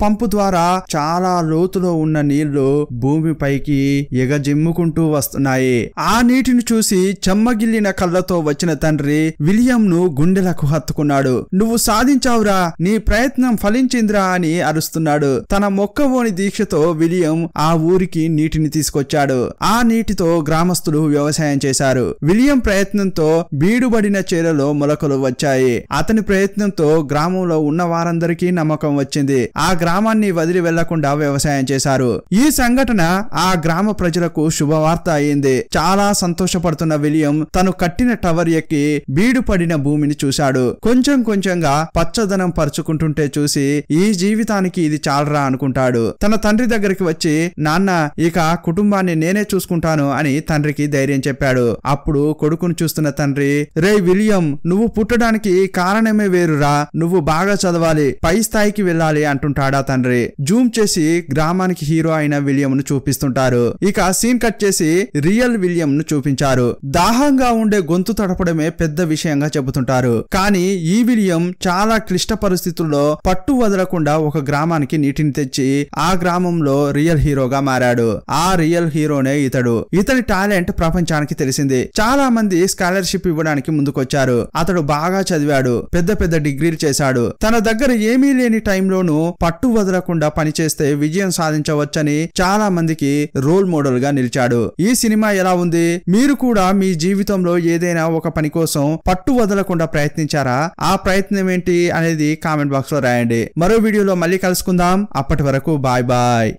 పంపు ద్వారా చాలా లోతులో ఉన్న నీళ్లు భూమిపైకి ఎగజిమ్ముకుంటూ వస్తున్నాయి. ఆ నీటిని చూసి చెమ్మగిల్లిన కళ్ళతో వచ్చిన తండ్రి విలియం ను గుండెలకు హత్తుకున్నాడు. నువ్వు సాధించావురా, నీ ప్రయత్నం ఫలించిందిరా అని అరుస్తున్నాడు. తన మొక్కవోని దీక్షతో విలియం ఆ ఊరికి నీటిని తీసుకొచ్చాడు. ఆ నీటితో గ్రామస్తులు వ్యవసాయం చేశారు. విలియం ప్రయత్నంతో బీడుబడిన చేలలో మొలకలు వచ్చాయి. అతని ప్రయత్నంతో గ్రామంలో ఉన్న వారందరికీ నమ్మకం వచ్చింది. ఆ గ్రామాన్ని వదిలి వెళ్లకుండా వ్యవసాయం చేశారు. ఈ సంఘటన ఆ గ్రామ ప్రజలకు శుభవార్త అయింది. చాలా సంతోషపడుతున్న విలియం తను కట్టిన టవర్ ఎక్కి బీడు పడిన భూమిని చూశాడు. కొంచెం కొంచెంగా పచ్చదనం పరుచుకుంటుంటే చూసి ఈ జీవితానికి ఇది చాలరా అనుకుంటాడు. తన తండ్రి దగ్గరికి వచ్చి, నాన్న, ఇక కుటుంబాన్ని నేనే చూసుకుంటాను అని తండ్రికి ధైర్యం చెప్పాడు. ఉంటాడు. అప్పుడు కొడుకును చూస్తున్న తండ్రి, రే విలియం, నువ్వు పుట్టడానికి కారణమే వేరురా, నువ్వు బాగా చదవాలి, పై స్థాయికి వెళ్ళాలి అంటుంటాడా తండ్రి. జూమ్ చేసి గ్రామానికి హీరో అయిన విలియం ను చూపిస్తుంటారు. ఇక సీన్ కట్ చేసి రియల్ విలియం ను చూపించారు. దాహంగా ఉండే గొంతు తడపడమే పెద్ద విషయంగా చెబుతుంటారు. కానీ ఈ విలియం చాలా క్లిష్ట పరిస్థితుల్లో పట్టు వదలకుండా ఒక గ్రామానికి నీటిని తెచ్చి ఆ గ్రామంలో రియల్ హీరోగా మారాడు. ఆ రియల్ హీరోనే ఇతడు. ఇతని టాలెంట్ ప్రపంచానికి తెలిసింది. చాలా మంది స్కాలర్షిప్ ఇవ్వడానికి ముందుకొచ్చారు. అతడు బాగా చదివాడు, పెద్ద పెద్ద డిగ్రీలు చేశాడు. తన దగ్గర ఏమీ లేని టైంలోనూ పట్టు వదలకుండా పనిచేస్తే విజయం సాధించవచ్చని చాలా మందికి రోల్ మోడల్ గా నిలిచాడు. ఈ సినిమా ఎలా ఉంది? మీరు కూడా మీ జీవితంలో ఏదైనా ఒక పని కోసం పట్టు వదలకుండా ప్రయత్నించారా? ఆ ప్రయత్నం ఏంటి అనేది కామెంట్ బాక్స్ లో రాయండి. మరో వీడియోలో మళ్ళీ కలుసుకుందాం. అప్పటి వరకు బాయ్ బాయ్.